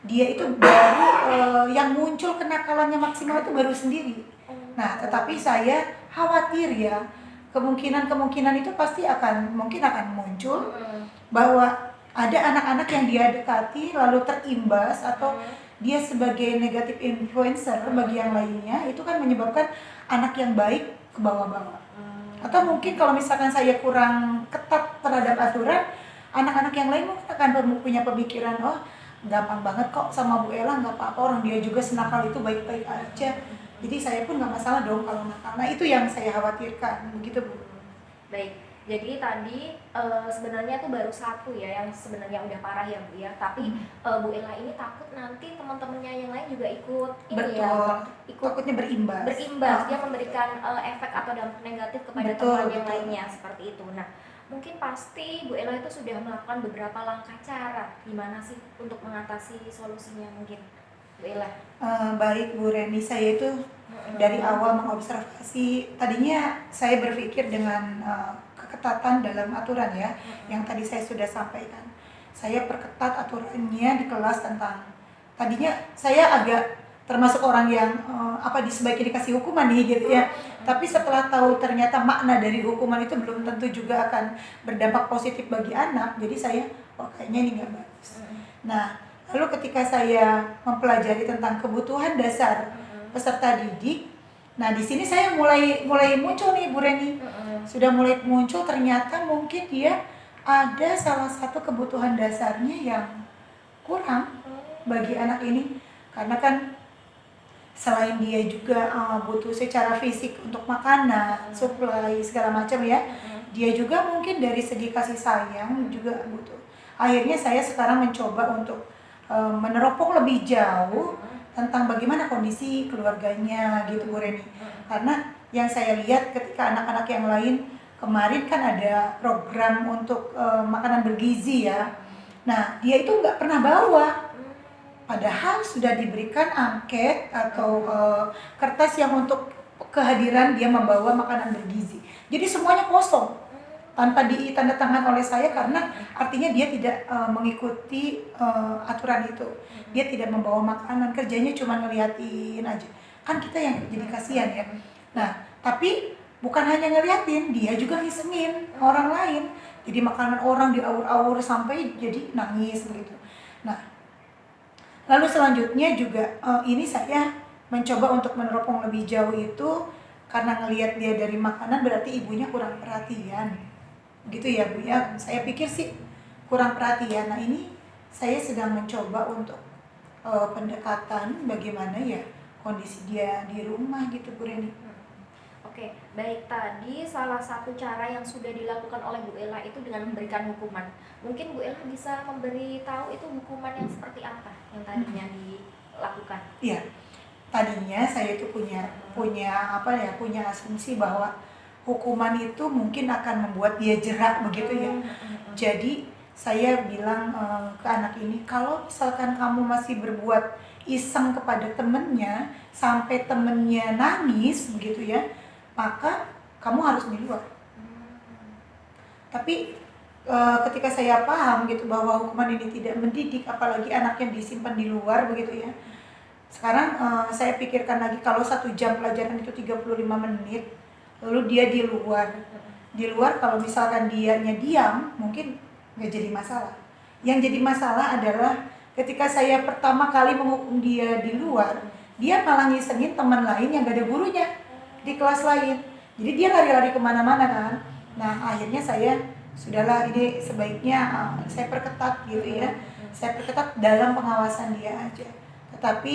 dia itu baru yang muncul kenakalannya maksimal itu baru sendiri. Nah, tetapi saya khawatir ya, kemungkinan itu pasti mungkin akan muncul bahwa ada anak-anak yang dia dekati lalu terimbas atau dia sebagai negatif influencer bagi yang lainnya, itu kan menyebabkan anak yang baik ke bawah-bawah. Atau mungkin kalau misalkan saya kurang ketat terhadap aturan, anak-anak yang lain mungkin akan punya pemikiran, oh gampang banget kok sama Bu Ella, nggak apa-apa, orang dia juga senakal itu baik-baik aja. Jadi saya pun nggak masalah dong kalau nakal. Nah itu yang saya khawatirkan, begitu Bu. Baik, jadi tadi sebenarnya itu baru satu ya yang sebenarnya udah parah ya Bu ya. Tapi Bu Ella ini takut nanti teman-temannya yang lain juga ikut ini ya, ikut Takutnya berimbas. dia memberikan efek atau dampak negatif kepada Betul, teman yang betul. lainnya seperti itu. Nah, mungkin pasti Bu Ella itu sudah melakukan beberapa langkah cara gimana sih untuk mengatasi solusinya mungkin Bu Ella. Baik Bu Reni, saya itu dari awal mengobservasi, tadinya saya berpikir dengan keketatan dalam aturan ya, yang tadi saya sudah sampaikan. Saya perketat aturannya di kelas tadinya saya agak termasuk orang yang sebaiknya dikasih hukuman nih gitu ya. Tapi setelah tahu ternyata makna dari hukuman itu belum tentu juga akan berdampak positif bagi anak, jadi saya kayaknya ini nggak bagus. Nah, lalu ketika saya mempelajari tentang kebutuhan dasar peserta didik, nah di sini saya mulai muncul nih Bu Reni, sudah mulai muncul ternyata mungkin dia ada salah satu kebutuhan dasarnya yang kurang bagi anak ini, karena kan selain dia juga butuh secara fisik untuk makanan, supply segala macam ya, dia juga mungkin dari segi kasih sayang juga butuh. Akhirnya saya sekarang mencoba untuk meneropong lebih jauh tentang bagaimana kondisi keluarganya gitu Bu Reni. Karena yang saya lihat ketika anak-anak yang lain kemarin kan ada program untuk makanan bergizi ya. Nah dia itu nggak pernah bawa. Padahal sudah diberikan angket atau kertas yang untuk kehadiran dia membawa makanan bergizi. Jadi semuanya kosong tanpa ditandatangan oleh saya, karena artinya dia tidak mengikuti aturan itu. Dia tidak membawa makanan, kerjanya cuma ngeliatin aja. Kan kita yang jadi kasihan ya. Nah, tapi bukan hanya ngeliatin, dia juga ngisengin orang lain. Jadi makanan orang diaur-aur sampai jadi nangis begitu. Nah, lalu selanjutnya juga ini saya mencoba untuk meneropong lebih jauh itu karena ngelihat dia dari makanan berarti ibunya kurang perhatian. Gitu ya Bu ya, saya pikir sih kurang perhatian. Nah ini saya sedang mencoba untuk pendekatan bagaimana ya kondisi dia di rumah gitu Bu Reni. Oke, baik, tadi salah satu cara yang sudah dilakukan oleh Bu Ella itu dengan memberikan hukuman. Mungkin Bu Ella bisa memberi tahu itu hukuman yang seperti apa yang tadinya dilakukan? Iya, tadinya saya itu punya asumsi bahwa hukuman itu mungkin akan membuat dia jerak begitu ya. Jadi saya bilang ke anak ini, kalau misalkan kamu masih berbuat iseng kepada temennya sampai temennya nangis begitu ya, maka kamu harus di luar. Tapi ketika saya paham gitu bahwa hukuman ini tidak mendidik, apalagi anak yang disimpan di luar begitu ya. Sekarang saya pikirkan lagi, kalau 1 jam pelajaran itu 35 menit, lalu dia di luar. Di luar kalau misalkan dianya diam, mungkin nggak jadi masalah. Yang jadi masalah adalah ketika saya pertama kali menghukum dia di luar, dia malah ngisengin teman lain yang gak ada gurunya di kelas lain. Jadi dia lari-lari kemana-mana kan. Nah akhirnya saya sudahlah, ini sebaiknya saya perketat gitu ya. Saya perketat dalam pengawasan dia aja. Tetapi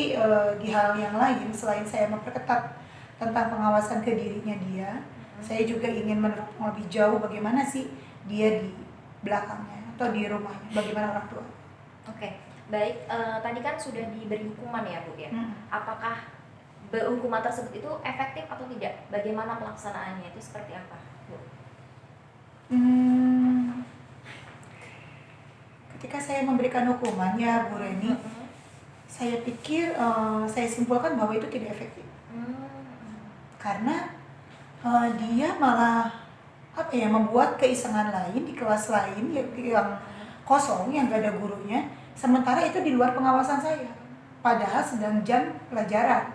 di hal yang lain selain saya memperketat tentang pengawasan ke dirinya dia, saya juga ingin meneropong lebih jauh bagaimana sih dia di belakangnya atau di rumahnya, bagaimana orang tua. Oke, baik, tadi kan sudah diberi hukuman ya Bu ya. Apakah hukuman tersebut itu efektif atau tidak? Bagaimana pelaksanaannya itu seperti apa Bu? Ketika saya memberikan hukumannya Bu Reni, saya pikir saya simpulkan bahwa itu tidak efektif. Karena dia malah membuat keisengan lain di kelas lain yang kosong, yang gak ada gurunya, sementara itu di luar pengawasan saya, padahal sedang jam pelajaran.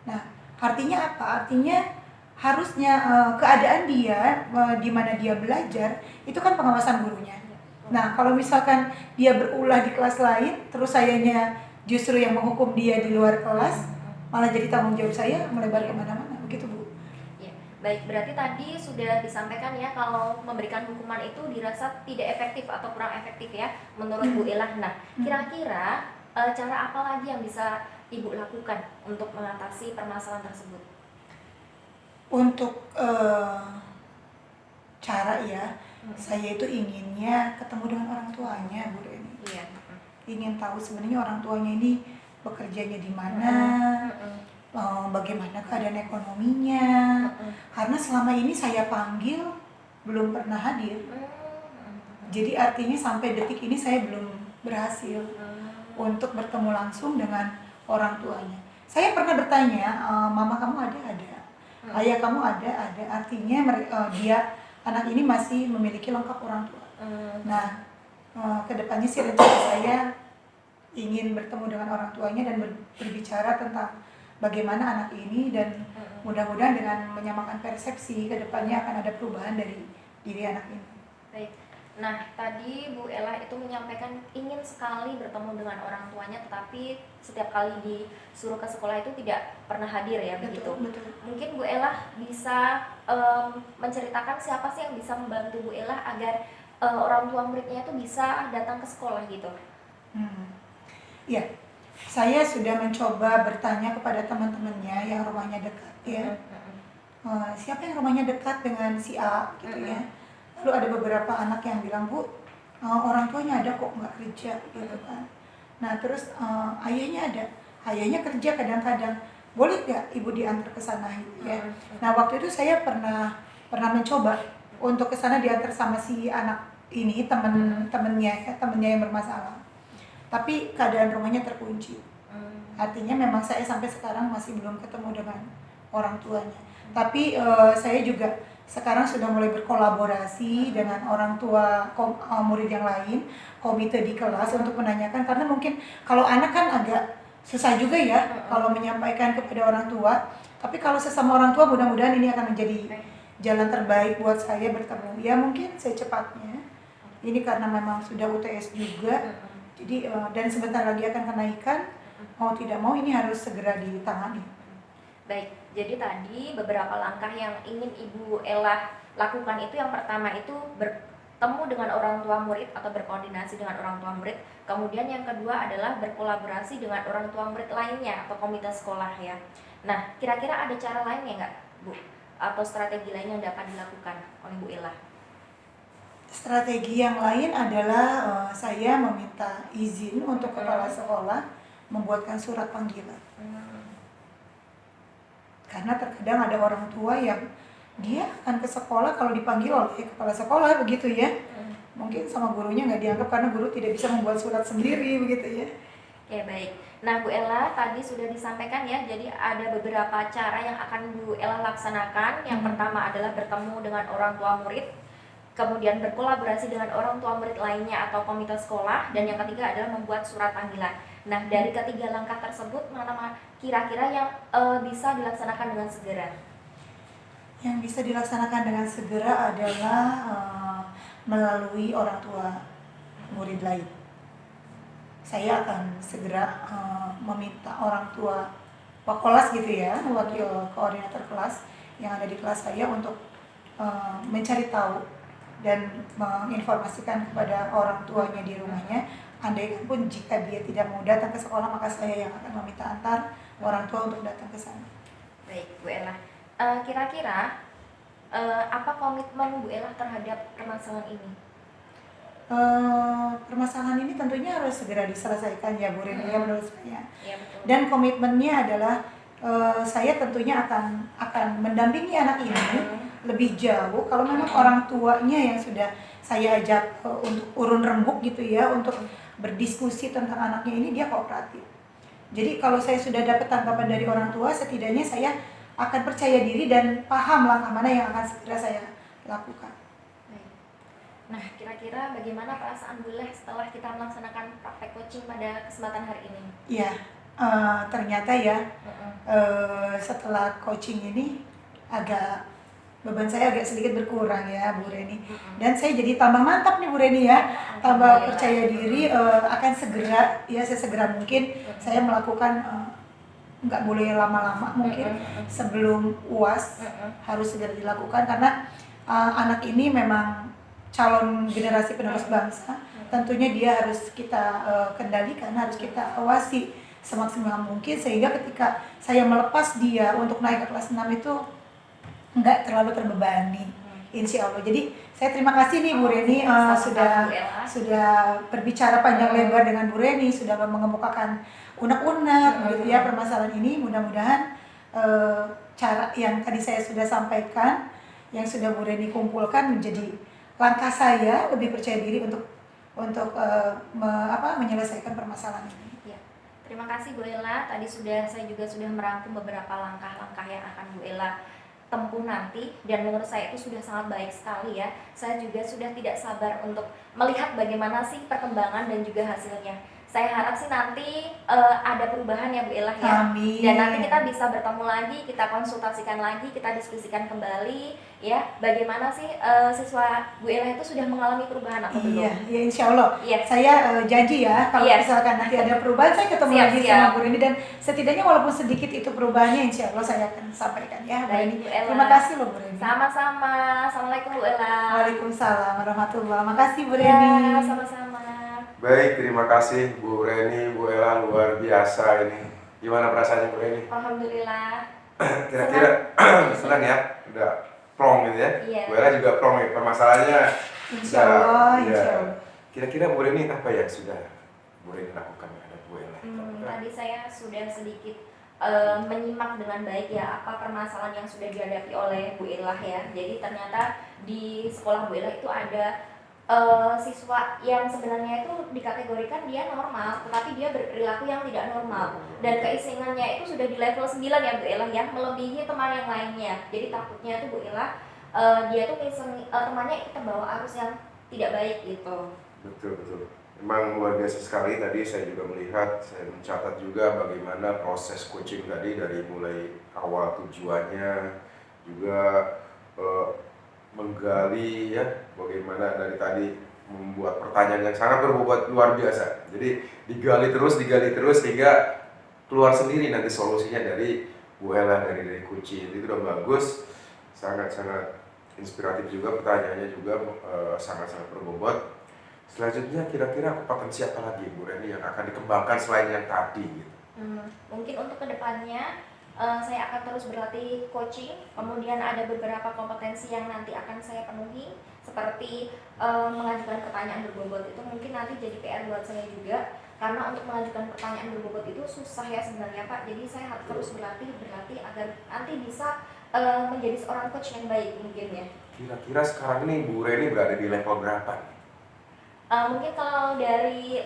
Nah, artinya apa? Artinya harusnya keadaan dia di mana dia belajar itu kan pengawasan gurunya. Nah, kalau misalkan dia berulah di kelas lain, terus sayanya justru yang menghukum dia di luar kelas, malah jadi tanggung jawab saya melebar kemana-mana, begitu Bu. Ya, baik, berarti tadi sudah disampaikan ya kalau memberikan hukuman itu dirasa tidak efektif atau kurang efektif ya menurut Bu Elah. Nah, kira-kira cara apa lagi yang bisa Ibu lakukan untuk mengatasi permasalahan tersebut? Untuk cara ya, saya itu inginnya ketemu dengan orang tuanya Bu Reni. Iya. Ingin tahu sebenarnya orang tuanya ini bekerjanya di mana, bagaimana keadaan ekonominya. Karena selama ini saya panggil belum pernah hadir. Jadi artinya sampai detik ini saya belum berhasil untuk bertemu langsung dengan orang tuanya. Saya pernah bertanya, mama kamu ada? Ayah kamu ada? Artinya dia, anak ini masih memiliki lengkap orang tua. Nah, kedepannya sih rencana saya ingin bertemu dengan orang tuanya dan berbicara tentang bagaimana anak ini, dan mudah-mudahan dengan menyamakan persepsi kedepannya akan ada perubahan dari diri anak ini. Baik. Nah, tadi Bu Ella itu menyampaikan ingin sekali bertemu dengan orang tuanya, tetapi setiap kali disuruh ke sekolah itu tidak pernah hadir ya, begitu. Betul. Mungkin Bu Ella bisa menceritakan siapa sih yang bisa membantu Bu Ella agar orang tua muridnya itu bisa datang ke sekolah gitu. Ya, saya sudah mencoba bertanya kepada teman-temannya yang rumahnya dekat ya. Siapa yang rumahnya dekat dengan si A gitu ya. Lalu ada beberapa anak yang bilang, Bu, orang tuanya ada kok, nggak kerja gitu kan. Nah terus ayahnya ada, ayahnya kerja kadang-kadang, boleh nggak ibu diantar ke sana gitu ya. Nah waktu itu saya pernah mencoba untuk ke sana diantar sama si anak ini, temennya yang bermasalah. Tapi keadaan rumahnya terkunci. Artinya memang saya sampai sekarang masih belum ketemu dengan orang tuanya. Tapi saya juga sekarang sudah mulai berkolaborasi dengan orang tua murid yang lain, komite di kelas untuk menanyakan, karena mungkin kalau anak kan agak susah juga ya kalau menyampaikan kepada orang tua. Tapi kalau sesama orang tua mudah-mudahan ini akan menjadi jalan terbaik buat saya bertemu. Ya mungkin secepatnya. Ini karena memang sudah UTS juga. Jadi dan sebentar lagi akan kenaikan. Mau tidak mau ini harus segera ditangani. Baik, jadi tadi beberapa langkah yang ingin Ibu Ella lakukan itu, yang pertama itu bertemu dengan orang tua murid atau berkoordinasi dengan orang tua murid. Kemudian yang kedua adalah berkolaborasi dengan orang tua murid lainnya atau komite sekolah ya. Nah, kira-kira ada cara lain ya nggak Bu? Atau strategi lain yang dapat dilakukan oleh Bu Ella? Strategi yang lain adalah saya meminta izin untuk kepala sekolah membuatkan surat panggilan. Karena terkadang ada orang tua yang dia akan ke sekolah kalau dipanggil oleh kepala sekolah begitu ya. Mungkin sama gurunya nggak dianggap karena guru tidak bisa membuat surat sendiri begitu ya. Ya baik. Nah Bu Ella tadi sudah disampaikan ya, jadi ada beberapa cara yang akan Bu Ella laksanakan. Yang pertama adalah bertemu dengan orang tua murid, kemudian berkolaborasi dengan orang tua murid lainnya atau komite sekolah, dan yang ketiga adalah membuat surat panggilan. Nah dari ketiga langkah tersebut, mana kira-kira yang bisa dilaksanakan dengan segera? Yang bisa dilaksanakan dengan segera adalah melalui orang tua murid lain. Saya akan segera meminta orang tua Pak Kelas gitu ya, wakil koordinator kelas yang ada di kelas saya untuk mencari tahu dan menginformasikan kepada orang tuanya di rumahnya. Andai pun jika dia tidak mau datang ke sekolah, maka saya yang akan meminta antar orang tua untuk datang ke sana. Baik, Bu Ella. Kira-kira apa komitmen Bu Ella terhadap permasalahan ini? Permasalahan ini tentunya harus segera diselesaikan ya Bu Reni, ya menurut saya. Ya, betul. Dan komitmennya adalah saya tentunya akan mendampingi anak ini lebih jauh kalau memang orang tuanya yang sudah saya ajak untuk urun rembuk gitu ya, untuk berdiskusi tentang anaknya ini dia kooperatif. Jadi kalau saya sudah dapat tanggapan dari orang tua, setidaknya saya akan percaya diri dan paham langkah mana yang akan segera saya lakukan. Baik. Nah, kira-kira bagaimana perasaan Bu Leh setelah kita melaksanakan praktek coaching pada kesempatan hari ini? Ya, ternyata ya setelah coaching ini beban saya agak sedikit berkurang ya Bu Reni. Dan saya jadi tambah mantap nih Bu Reni ya, tambah percaya diri, akan segera ya sesegera mungkin saya melakukan, nggak boleh lama-lama mungkin sebelum UAS harus segera dilakukan karena anak ini memang calon generasi penerus bangsa. Tentunya dia harus kita kendalikan, harus kita awasi semaksimal mungkin sehingga ketika saya melepas dia untuk naik ke kelas 6 itu nggak terlalu terbebani, insya Allah. Jadi saya terima kasih nih Bu Reni sudah berbicara panjang lebar dengan Bu Reni, sudah mengemukakan unek-unek gitu ya permasalahan ini. Mudah-mudahan cara yang tadi saya sudah sampaikan, yang sudah Bu Reni kumpulkan menjadi langkah saya lebih percaya diri untuk menyelesaikan permasalahan ini. Ya. Terima kasih Bu Ella. Tadi saya juga sudah merangkum beberapa langkah-langkah yang akan Bu Ella tempuh nanti, dan menurut saya itu sudah sangat baik sekali ya. Saya juga sudah tidak sabar untuk melihat bagaimana sih perkembangan dan juga hasilnya. Saya harap sih nanti ada perubahan ya Bu Ella ya. Amin. Dan nanti kita bisa bertemu lagi, kita konsultasikan lagi, kita diskusikan kembali ya. Bagaimana sih siswa Bu Ella itu sudah mengalami perubahan atau belum? Iya, ya insya Allah. Iya. Saya janji ya kalau misalkan nanti ada perubahan saya ketemu Siap, lagi siap. sama Bu Reni, dan setidaknya walaupun sedikit itu perubahannya insya Allah saya akan sampaikan ya Bu Baik, Reni. Bu Ella. Terima kasih loh Bu Reni. Sama-sama. Assalamualaikum Bu Ella. Waalaikumsalam warahmatullahi wabarakatuh. Makasih Bu Ya, Reni. sama-sama. Baik, terima kasih Bu Reni, Bu Ella, luar biasa ini. Gimana perasaannya Bu Reni? Alhamdulillah. Kira-kira senang ya? Udah plong gitu ya? Iya. Bu Ella juga plong ya, permasalahannya. Insya Allah, ya. insya Allah. Kira-kira Bu Reni apa yang sudah Bu Reni lakukan terhadap Bu Ella? Tadi saya sudah sedikit menyimak dengan baik ya apa permasalahan yang sudah dihadapi oleh Bu Ella ya. Jadi ternyata di sekolah Bu Ella itu ada siswa yang sebenarnya itu dikategorikan dia normal, tetapi dia berperilaku yang tidak normal, dan keisengannya itu sudah di level 9 ya Bu Ella ya, melebihi teman yang lainnya. Jadi takutnya itu Bu Ella dia tuh temannya itu terbawa arus yang tidak baik gitu. Betul. Memang luar biasa sekali. Tadi saya juga melihat, saya mencatat juga bagaimana proses coaching tadi dari mulai awal tujuannya, juga menggali ya bagaimana dari tadi membuat pertanyaan yang sangat berbobot luar biasa. Jadi digali terus hingga keluar sendiri nanti solusinya dari Bu Ella, dari coaching. Itu udah bagus, sangat-sangat inspiratif juga, pertanyaannya juga sangat-sangat berbobot. Selanjutnya kira-kira potensi apa lagi Bu Reni yang akan dikembangkan selain yang tadi gitu? Mungkin untuk kedepannya saya akan terus berlatih coaching, kemudian ada beberapa kompetensi yang nanti akan saya penuhi, seperti mengajukan pertanyaan berbobot. Itu mungkin nanti jadi PR buat saya juga, karena untuk mengajukan pertanyaan berbobot itu susah ya sebenarnya Pak. Jadi saya harus terus berlatih agar nanti bisa menjadi seorang coach yang baik mungkin ya. Kira-kira sekarang ini Bu Reni berada di level berapa? Mungkin kalau dari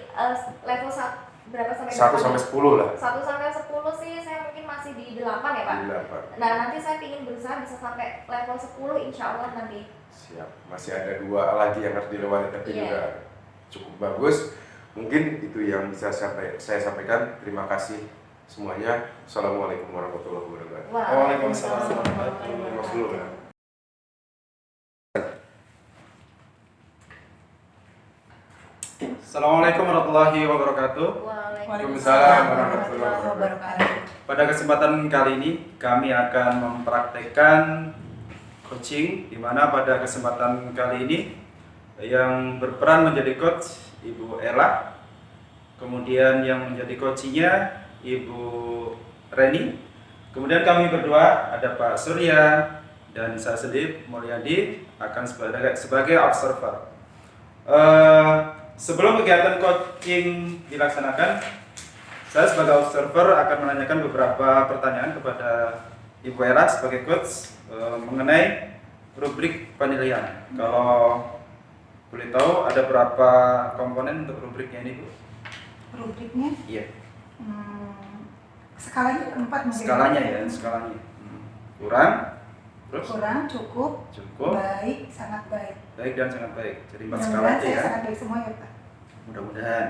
level berapa sampai 1 sampai 10 lah. 1 sampai 10 sih saya mungkin masih di 8 ya Pak. 8. Nah nanti saya ingin berusaha bisa sampai level 10 insya Allah nanti. Siap, masih ada 2 lagi yang harus dilewati tapi Iya. juga cukup bagus. Mungkin itu yang bisa saya sampaikan. Terima kasih semuanya. Assalamualaikum warahmatullahi wabarakatuh. Waalaikumsalam. Mas dulu ya. Assalamualaikum warahmatullahi wabarakatuh. Waalaikumsalam warahmatullahi wabarakatuh. Pada kesempatan kali ini kami akan mempraktekkan coaching, di mana pada kesempatan kali ini yang berperan menjadi coach Ibu Ella, kemudian yang menjadi coachingnya Ibu Reni, kemudian kami berdua ada Pak Surya dan saya sendiri Mulyadi akan sebagai observer. Sebelum kegiatan coaching dilaksanakan, saya sebagai observer akan menanyakan beberapa pertanyaan kepada Ibu Ella sebagai coach mengenai rubrik penilaian. Kalau boleh tahu ada berapa komponen untuk rubriknya ini Bu? Rubriknya Iya. Skalanya 4 mungkin. Skalanya ya, skalanya. Kurang, terus Kurang, cukup, cukup, baik, sangat baik. baik dan sangat baik. Jadi 4 skala Mudah-mudahan itu saya ya. sangat baik semua ya Pak. Mudah-mudahan.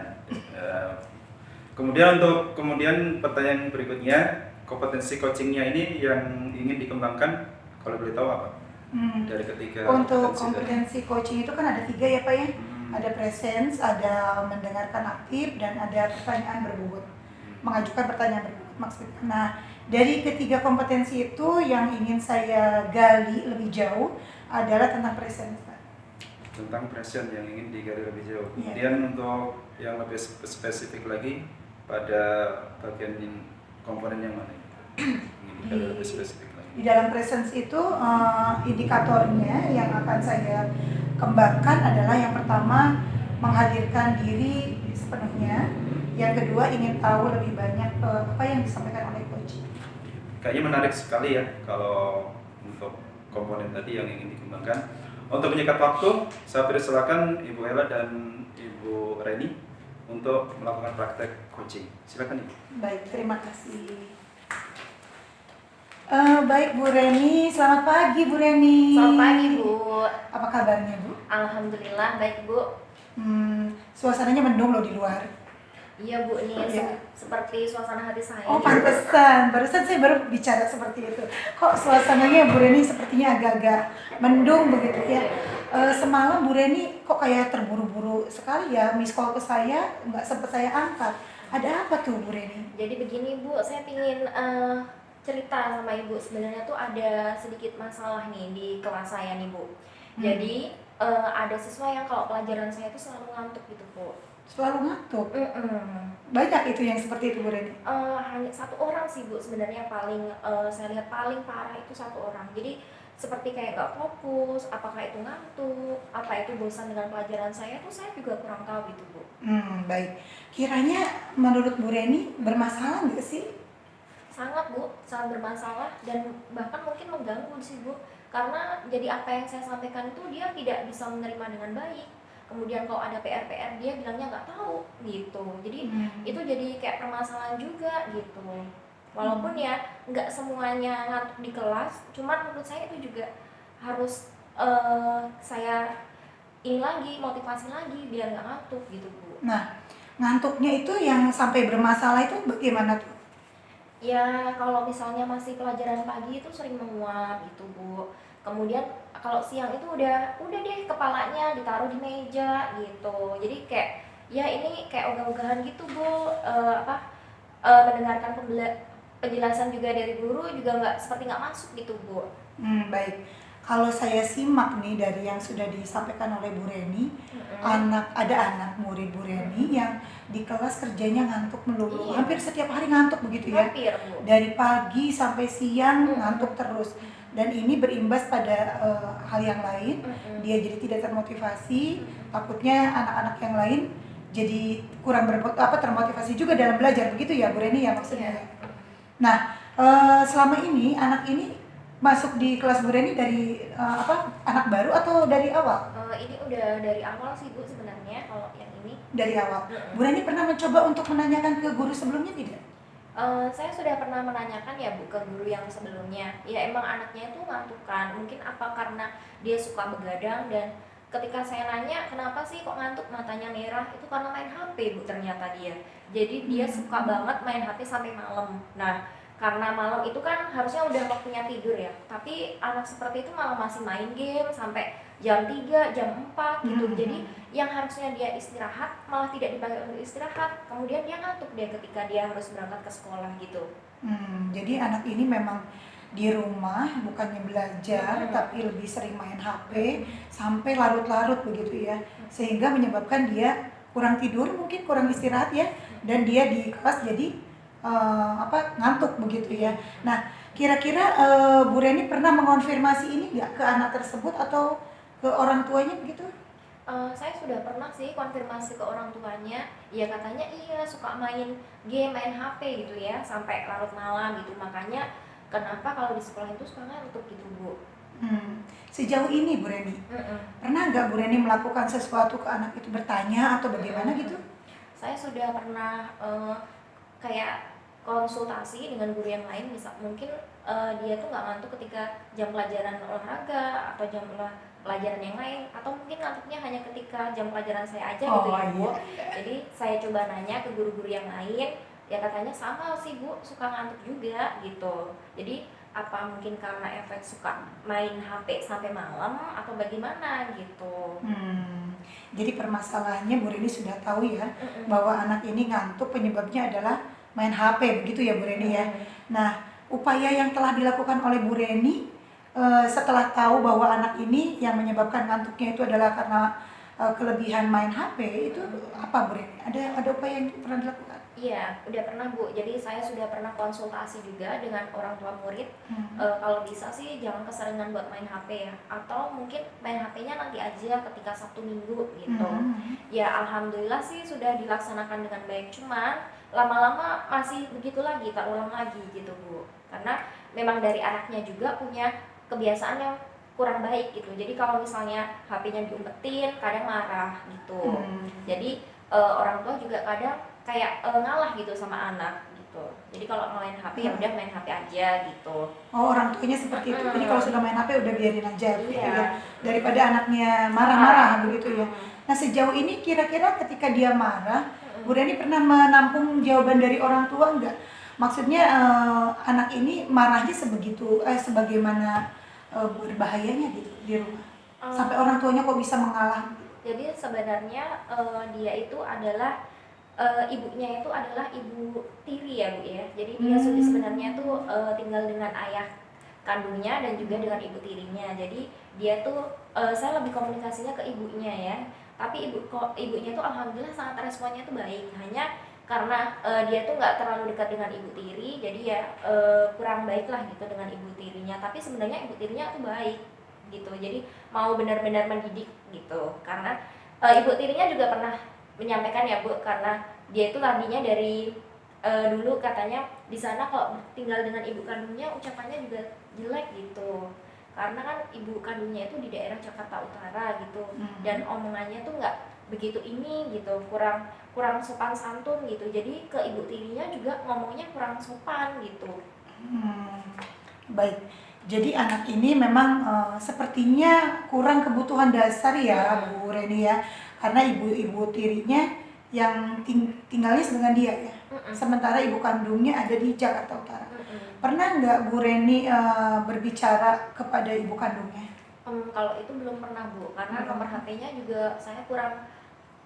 Kemudian pertanyaan berikutnya, kompetensi coachingnya ini yang ingin dikembangkan, kalau boleh tahu apa? Dari ketiga Untuk kompetensi tadi. kompetensi coaching itu kan ada 3 ya Pak ya. Hmm. Ada presence, ada mendengarkan aktif, dan ada pertanyaan berbobot. Mengajukan pertanyaan berbobot maksudnya. Nah, dari ketiga kompetensi itu yang ingin saya gali lebih jauh adalah tentang presence Pak. Tentang present yang ingin digali lebih jauh. Iya. Kemudian untuk yang lebih spesifik lagi pada bagian komponen yang mana? Ingin digali lebih spesifik lagi. Di dalam presence itu indikatornya yang akan saya kembangkan adalah yang pertama menghadirkan diri sepenuhnya, yang kedua ingin tahu lebih banyak apa yang disampaikan oleh coach. Kayaknya menarik sekali ya kalau untuk komponen tadi yang ingin dikembangkan. Untuk menyikat waktu, saya persilakan Ibu Ella dan Ibu Reni untuk melakukan praktek coaching. Silakan Ibu. Baik, terima kasih. Baik Bu Reni, selamat pagi Bu Reni. Selamat pagi Bu. Apa kabarnya Bu? Alhamdulillah baik Bu. Suasananya mendung loh di luar. Iya Bu, ini Iya. seperti suasana hati saya. Oh pantesan, barusan saya baru bicara seperti itu. Kok suasananya Bu Reni sepertinya agak-agak mendung begitu ya. Semalam Bu Reni kok kayak terburu-buru sekali ya, miss call ke saya, nggak sempat saya angkat. Ada apa tuh Bu Reni? Jadi begini Bu, saya pingin cerita sama Ibu. Sebenarnya tuh ada sedikit masalah nih di kelas saya nih Bu. Jadi ada siswa yang kalau pelajaran saya itu selalu ngantuk gitu Bu. Selalu ngantuk. Banyak itu yang seperti itu Bu Reni. Hanya satu orang sih Bu sebenarnya paling saya lihat paling parah itu satu orang. Jadi seperti kayak nggak fokus, apakah itu ngantuk, apa itu bosan dengan pelajaran saya tuh saya juga kurang tahu gitu Bu. Baik. Kiranya menurut Bu Reni bermasalah nggak sih? Sangat Bu, sangat bermasalah dan bahkan mungkin mengganggu sih Bu. Karena jadi apa yang saya sampaikan itu dia tidak bisa menerima dengan baik. Kemudian kalau ada PR-PR dia bilangnya nggak tahu gitu. Jadi itu jadi kayak permasalahan juga gitu. Walaupun ya nggak semuanya ngantuk di kelas, cuman menurut saya itu juga harus saya ini lagi motivasi lagi biar nggak ngantuk gitu Bu. Nah, ngantuknya itu yang sampai bermasalah itu bagaimana tuh? Ya kalau misalnya masih pelajaran pagi itu sering menguap gitu Bu. Kemudian kalau siang itu udah deh kepalanya ditaruh di meja gitu. Jadi kayak ya ini kayak ogah-ogahan gitu Bu. Mendengarkan penjelasan juga dari guru juga seperti nggak masuk gitu Bu. Baik. Kalau saya simak nih dari yang sudah disampaikan oleh Bu Reni, ada anak murid Bu Reni yang di kelas kerjanya ngantuk melulu. Iya. Hampir setiap hari ngantuk begitu ya. Hampir Bu. Dari pagi sampai siang ngantuk terus. Dan ini berimbas pada hal yang lain. Dia jadi tidak termotivasi. Takutnya anak-anak yang lain jadi kurang termotivasi juga dalam belajar, begitu ya Bu Reni ya maksudnya. Nah, selama ini anak ini masuk di kelas Bu Reni dari anak baru atau dari awal? Ini udah dari awal sih Bu sebenarnya kalau yang ini. Dari awal. Bu Reni pernah mencoba untuk menanyakan ke guru sebelumnya tidak? Saya sudah pernah menanyakan ya Bu ke guru yang sebelumnya. Ya emang anaknya itu ngantukan. Mungkin apa karena dia suka begadang dan ketika saya nanya kenapa sih kok ngantuk matanya merah, itu karena main HP Bu ternyata dia. Jadi dia suka banget main HP sampai malam. Nah, karena malam itu kan harusnya udah waktunya tidur ya. Tapi anak seperti itu malah masih main game sampai jam 3, jam 4 gitu. Jadi yang harusnya dia istirahat malah tidak dipakai untuk istirahat. Kemudian dia ngantuk deh ketika dia harus berangkat ke sekolah gitu. Jadi anak ini memang di rumah bukannya belajar tapi lebih sering main HP sampai larut-larut begitu ya. Sehingga menyebabkan dia kurang tidur, mungkin kurang istirahat ya. Dan dia di kelas jadi ngantuk begitu ya. Nah, kira-kira Bu Reni pernah mengonfirmasi ini nggak ke anak tersebut atau ke orang tuanya begitu? Saya sudah pernah sih konfirmasi ke orang tuanya. Ya katanya iya suka main game, main HP gitu ya sampai larut malam gitu. Makanya kenapa kalau di sekolah itu suka ngantuk gitu Bu. Sejauh ini Bu Reni, pernah nggak Bu Reni melakukan sesuatu ke anak itu, bertanya atau bagaimana gitu? Saya sudah pernah kayak konsultasi dengan guru yang lain, misal mungkin dia tuh nggak ngantuk ketika jam pelajaran olahraga atau jam pelajaran yang lain, atau mungkin ngantuknya hanya ketika jam pelajaran saya aja gitu ya Bu. Jadi saya coba nanya ke guru-guru yang lain, ya katanya sama sih Bu, suka ngantuk juga gitu. Jadi apa mungkin karena efek suka main HP sampai malam atau bagaimana gitu. Jadi permasalahannya Bu Reni sudah tahu ya bahwa anak ini ngantuk penyebabnya adalah main HP, begitu ya Bu Reni ya. Nah, upaya yang telah dilakukan oleh Bu Reni setelah tahu bahwa anak ini yang menyebabkan ngantuknya itu adalah karena kelebihan main HP, itu apa Bu Reni? Ada upaya yang pernah dilakukan? Iya, udah pernah Bu. Jadi saya sudah pernah konsultasi juga dengan orang tua murid. Kalau bisa sih jangan keseringan buat main HP ya. Atau mungkin main HP-nya nanti aja ketika Sabtu Minggu gitu. Ya alhamdulillah sih sudah dilaksanakan dengan baik. Cuman lama-lama masih begitu lagi, tak ulang lagi gitu Bu. Karena memang dari anaknya juga punya kebiasaan yang kurang baik gitu. Jadi kalau misalnya HP-nya diumpetin, kadang marah gitu. Jadi orang tua juga kadang kayak ngalah gitu sama anak gitu. Jadi kalau main HP ya udah main HP aja gitu. Oh, orang tuanya seperti itu. Jadi kalau sudah main HP udah biarin aja gitu Iya. ya. Daripada anaknya marah-marah begitu ya. Nah, sejauh ini kira-kira ketika dia marah, Bu Reni pernah menampung jawaban dari orang tua enggak? Maksudnya anak ini marahnya sebagaimana berbahayanya gitu di rumah. Sampai orang tuanya kok bisa mengalah. Jadi sebenarnya dia itu adalah ibunya itu adalah ibu tiri ya Bu ya. Jadi dia sebenarnya tuh tinggal dengan ayah kandungnya dan juga dengan ibu tirinya. Jadi dia tuh saya lebih komunikasinya ke ibunya ya. Tapi ibunya tuh alhamdulillah sangat responnya tuh baik. Hanya karena dia tuh nggak terlalu dekat dengan ibu tiri, jadi ya kurang baik lah gitu dengan ibu tirinya. Tapi sebenarnya ibu tirinya tuh baik gitu. Jadi mau benar-benar mendidik gitu. Karena ibu tirinya juga pernah menyampaikan ya Bu, karena dia itu tadinya dari dulu katanya di sana kalau tinggal dengan ibu kandungnya ucapannya juga jelek gitu, karena kan ibu kandungnya itu di daerah Jakarta Utara gitu, dan omongannya tuh nggak begitu ini gitu, kurang sopan santun gitu, jadi ke ibu tirinya juga ngomongnya kurang sopan gitu. Baik, jadi anak ini memang sepertinya kurang kebutuhan dasar ya Bu Reni ya, karena ibu tirinya yang tinggalnya dengan dia ya, sementara ibu kandungnya ada di Jakarta Utara. Pernah nggak Bu Reni berbicara kepada ibu kandungnya? Kalau itu belum pernah Bu, karena nomor HP-nya juga saya kurang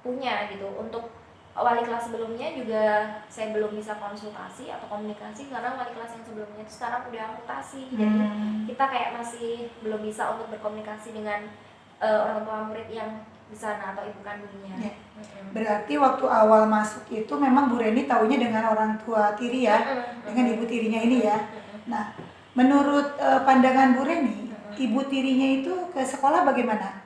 punya gitu. Untuk wali kelas sebelumnya juga saya belum bisa konsultasi atau komunikasi, karena wali kelas yang sebelumnya itu sekarang udah amputasi. Jadi kita kayak masih belum bisa untuk berkomunikasi dengan orang tua murid yang di sana atau ibu kandungnya. Ya. Berarti waktu awal masuk itu memang Bu Reni taunya dengan orang tua tiri ya, dengan ibu tirinya ini ya. Nah, menurut pandangan Bu Reni, ibu tirinya itu ke sekolah bagaimana?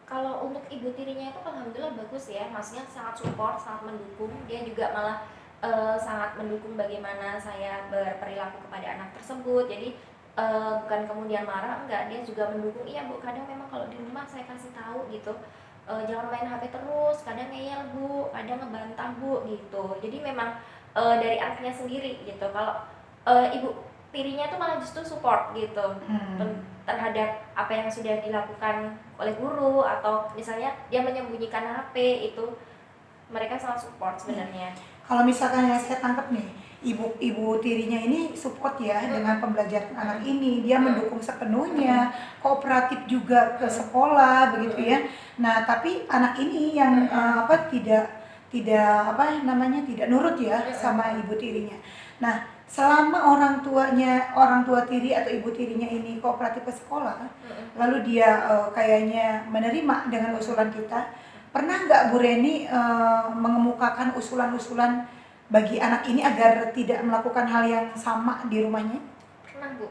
Kalau untuk ibu tirinya itu alhamdulillah bagus ya, maksudnya sangat support, sangat mendukung. Dia juga malah sangat mendukung bagaimana saya berperilaku kepada anak tersebut. Jadi bukan kemudian marah, enggak, dia juga mendukung. Iya Bu, kadang memang kalau di rumah saya kasih tahu gitu, jangan main HP terus, kadang ngeyel Bu, kadang ngebantah Bu gitu. Jadi memang dari anaknya sendiri gitu. Kalau ibu tirinya tuh malah justru support gitu terhadap apa yang sudah dilakukan oleh guru, atau misalnya dia menyembunyikan HP, itu mereka sangat support sebenarnya. Kalau misalkan yang saya tangkap nih, ibu tirinya ini support ya dengan pembelajaran anak ini, dia mendukung sepenuhnya, kooperatif juga ke sekolah begitu ya. Nah, tapi anak ini yang tidak nurut ya sama ibu tirinya. Nah, selama orang tua tiri atau ibu tirinya ini kooperatif ke sekolah, lalu dia kayaknya menerima dengan usulan kita, pernah nggak Bu Reni mengemukakan usulan-usulan bagi anak ini agar tidak melakukan hal yang sama di rumahnya? Pernah Bu.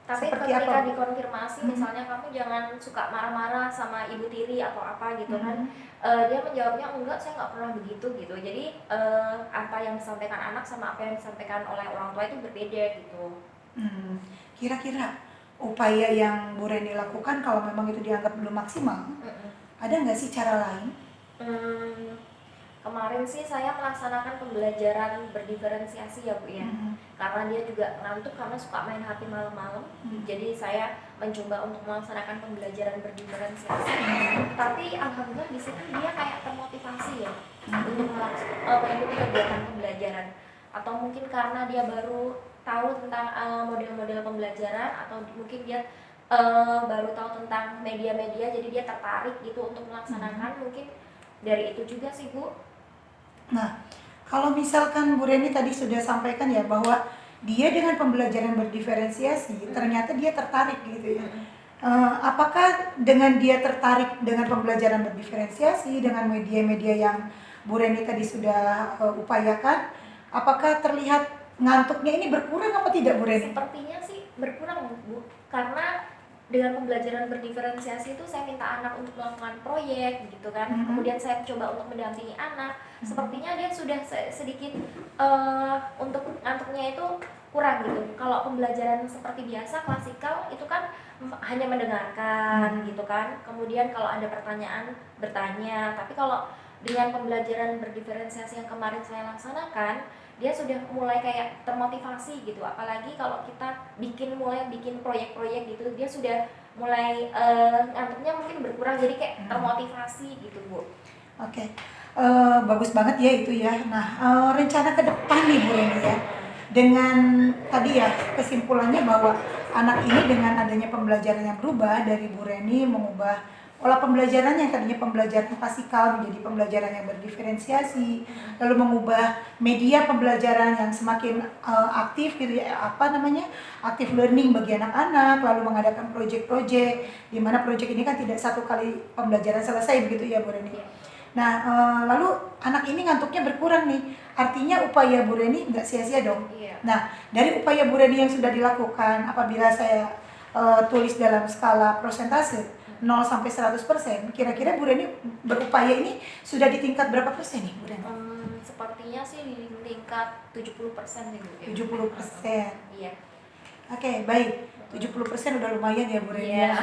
Tapi Seperti ketika apa? dikonfirmasi, misalnya kamu jangan suka marah-marah sama ibu tiri atau apa gitu kan, dia menjawabnya enggak, saya nggak pernah begitu gitu. Jadi apa yang disampaikan anak sama apa yang disampaikan oleh orang tua itu berbeda gitu. Kira-kira upaya yang Bu Reni lakukan kalau memang itu dianggap belum maksimal, ada nggak sih cara lain? Kemarin sih saya melaksanakan pembelajaran berdiferensiasi ya Bu ya. Karena dia juga ngantuk karena suka main HP malam-malam. Jadi saya mencoba untuk melaksanakan pembelajaran berdiferensiasi. Tapi alhamdulillah di situ dia kayak termotivasi ya untuk mengikuti kegiatan pembelajaran. Atau mungkin karena dia baru tahu tentang model-model pembelajaran, atau mungkin dia baru tahu tentang media-media, jadi dia tertarik gitu untuk melaksanakan. Mungkin dari itu juga sih Bu. Nah, kalau misalkan Bu Reni tadi sudah sampaikan ya bahwa dia dengan pembelajaran berdiferensiasi ternyata dia tertarik gitu ya. Apakah dengan dia tertarik dengan pembelajaran berdiferensiasi dengan media-media yang Bu Reni tadi sudah upayakan, apakah terlihat ngantuknya ini berkurang apa tidak Bu Reni? Sepertinya sih berkurang Bu, karena dengan pembelajaran berdiferensiasi itu saya minta anak untuk melakukan proyek gitu kan. Kemudian saya coba untuk mendampingi anak. Sepertinya dia sudah sedikit untuk ngantuknya itu kurang gitu. Kalau pembelajaran seperti biasa klasikal itu kan hanya mendengarkan gitu kan. Kemudian kalau ada pertanyaan bertanya. Tapi kalau dengan pembelajaran berdiferensiasi yang kemarin saya laksanakan, dia sudah mulai kayak termotivasi gitu. Apalagi kalau kita mulai bikin proyek-proyek gitu, dia sudah mulai ngantuknya mungkin berkurang, jadi kayak termotivasi gitu Bu. Oke. Bagus banget ya itu ya. Nah, rencana ke depan nih Bu Reni ya, dengan tadi ya kesimpulannya bahwa anak ini dengan adanya pembelajaran yang berubah dari Bu Reni mengubah pola pembelajaran yang tadinya pembelajaran klasikal menjadi pembelajaran yang berdiferensiasi, lalu mengubah media pembelajaran yang semakin aktif gitu ya, active learning bagi anak-anak, lalu mengadakan proyek-proyek di mana proyek ini kan tidak satu kali pembelajaran selesai begitu ya Bu Reni. Nah, lalu anak ini ngantuknya berkurang nih, artinya upaya Bu Reni nggak sia-sia dong. Nah, dari upaya Bu Reni yang sudah dilakukan, apabila saya tulis dalam skala persentase 0 sampai 100%, kira-kira Bu Reni berupaya ini sudah di tingkat berapa persen nih Bu Reni? Sepertinya sih di tingkat 70% nih Bu. 70%. Iya. Oke, baik. 70% udah lumayan ya Bu Reni. Iya.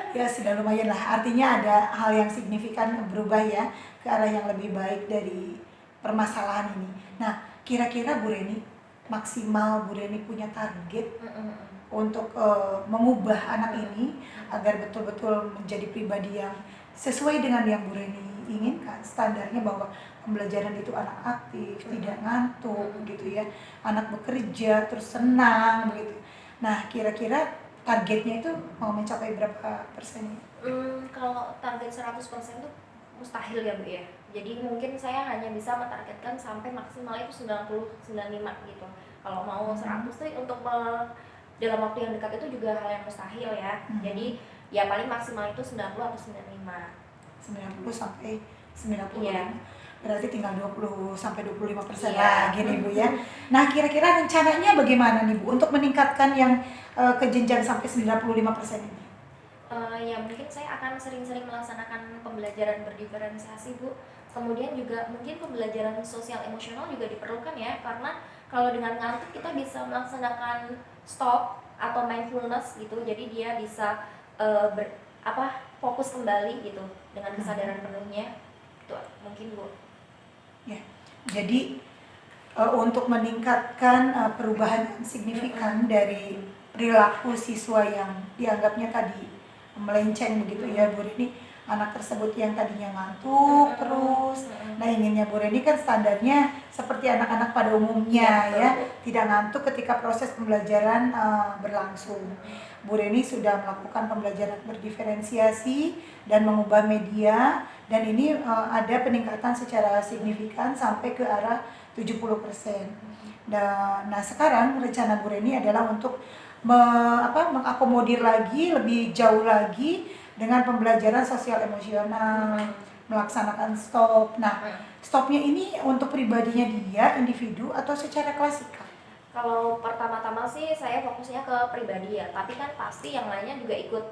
Ya sudah lumayan lah, artinya ada hal yang signifikan berubah ya ke arah yang lebih baik dari permasalahan ini. Nah, kira-kira Bu Reni maksimal Bu Reni punya target untuk mengubah anak ini agar betul-betul menjadi pribadi yang sesuai dengan yang Bu Reni inginkan, standarnya bahwa pembelajaran itu anak aktif, tidak ngantuk gitu ya, anak bekerja terus senang begitu. Nah, kira-kira targetnya itu mau mencapai berapa persen? Kalau target 100% itu mustahil ya Bu ya. Jadi mungkin saya hanya bisa mentargetkan sampai maksimal itu 90-95 gitu. Kalau mau 100 tuh untuk dalam waktu yang dekat itu juga hal yang mustahil ya. Jadi ya paling maksimal itu 90 atau 95. 90 sampai 95. Iya. Berarti tinggal 20 sampai 25% lagi nih Bu ya. Nah, kira-kira rencananya bagaimana nih Bu untuk meningkatkan yang ke jenjang sampai 95% ini? Ya mungkin saya akan sering-sering melaksanakan pembelajaran berdiferensiasi Bu. Kemudian juga mungkin pembelajaran sosial emosional juga diperlukan ya, karena kalau dengan ngantuk kita bisa melaksanakan stop atau mindfulness gitu, jadi dia bisa fokus kembali gitu dengan kesadaran penuhnya. Itu mungkin Bu. Ya, jadi untuk meningkatkan perubahan yang signifikan dari perilaku siswa yang dianggapnya tadi melenceng begitu ya Bu Reni, anak tersebut yang tadinya ngantuk terus, nah inginnya Bu Reni kan standarnya seperti anak-anak pada umumnya ya, tidak ngantuk ketika proses pembelajaran berlangsung. Bu Reni sudah melakukan pembelajaran berdiferensiasi dan mengubah media, dan ini ada peningkatan secara signifikan sampai ke arah 70%. Nah, sekarang rencana Bu Reni adalah untuk mengakomodir lagi lebih jauh lagi dengan pembelajaran sosial emosional, melaksanakan stop. Nah, stopnya ini untuk pribadinya dia, individu atau secara klasikal? Kalau pertama-tama sih saya fokusnya ke pribadi ya, tapi kan pasti yang lainnya juga ikut.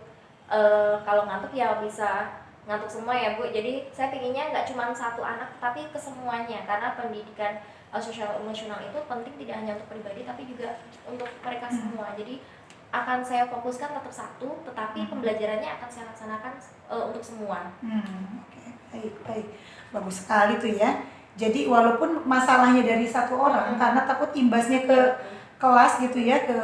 Kalau ngantuk ya bisa ngantuk semua ya Bu. Jadi saya pinginnya nggak cuma satu anak, tapi ke semuanya, karena pendidikan sosial emosional itu penting tidak hanya untuk pribadi tapi juga untuk mereka semua. Jadi akan saya fokuskan tetap satu, tetapi pembelajarannya akan saya laksanakan untuk semua. Oke, baik, bagus sekali tuh ya. Jadi walaupun masalahnya dari satu orang, karena takut imbasnya ke kelas gitu ya, ke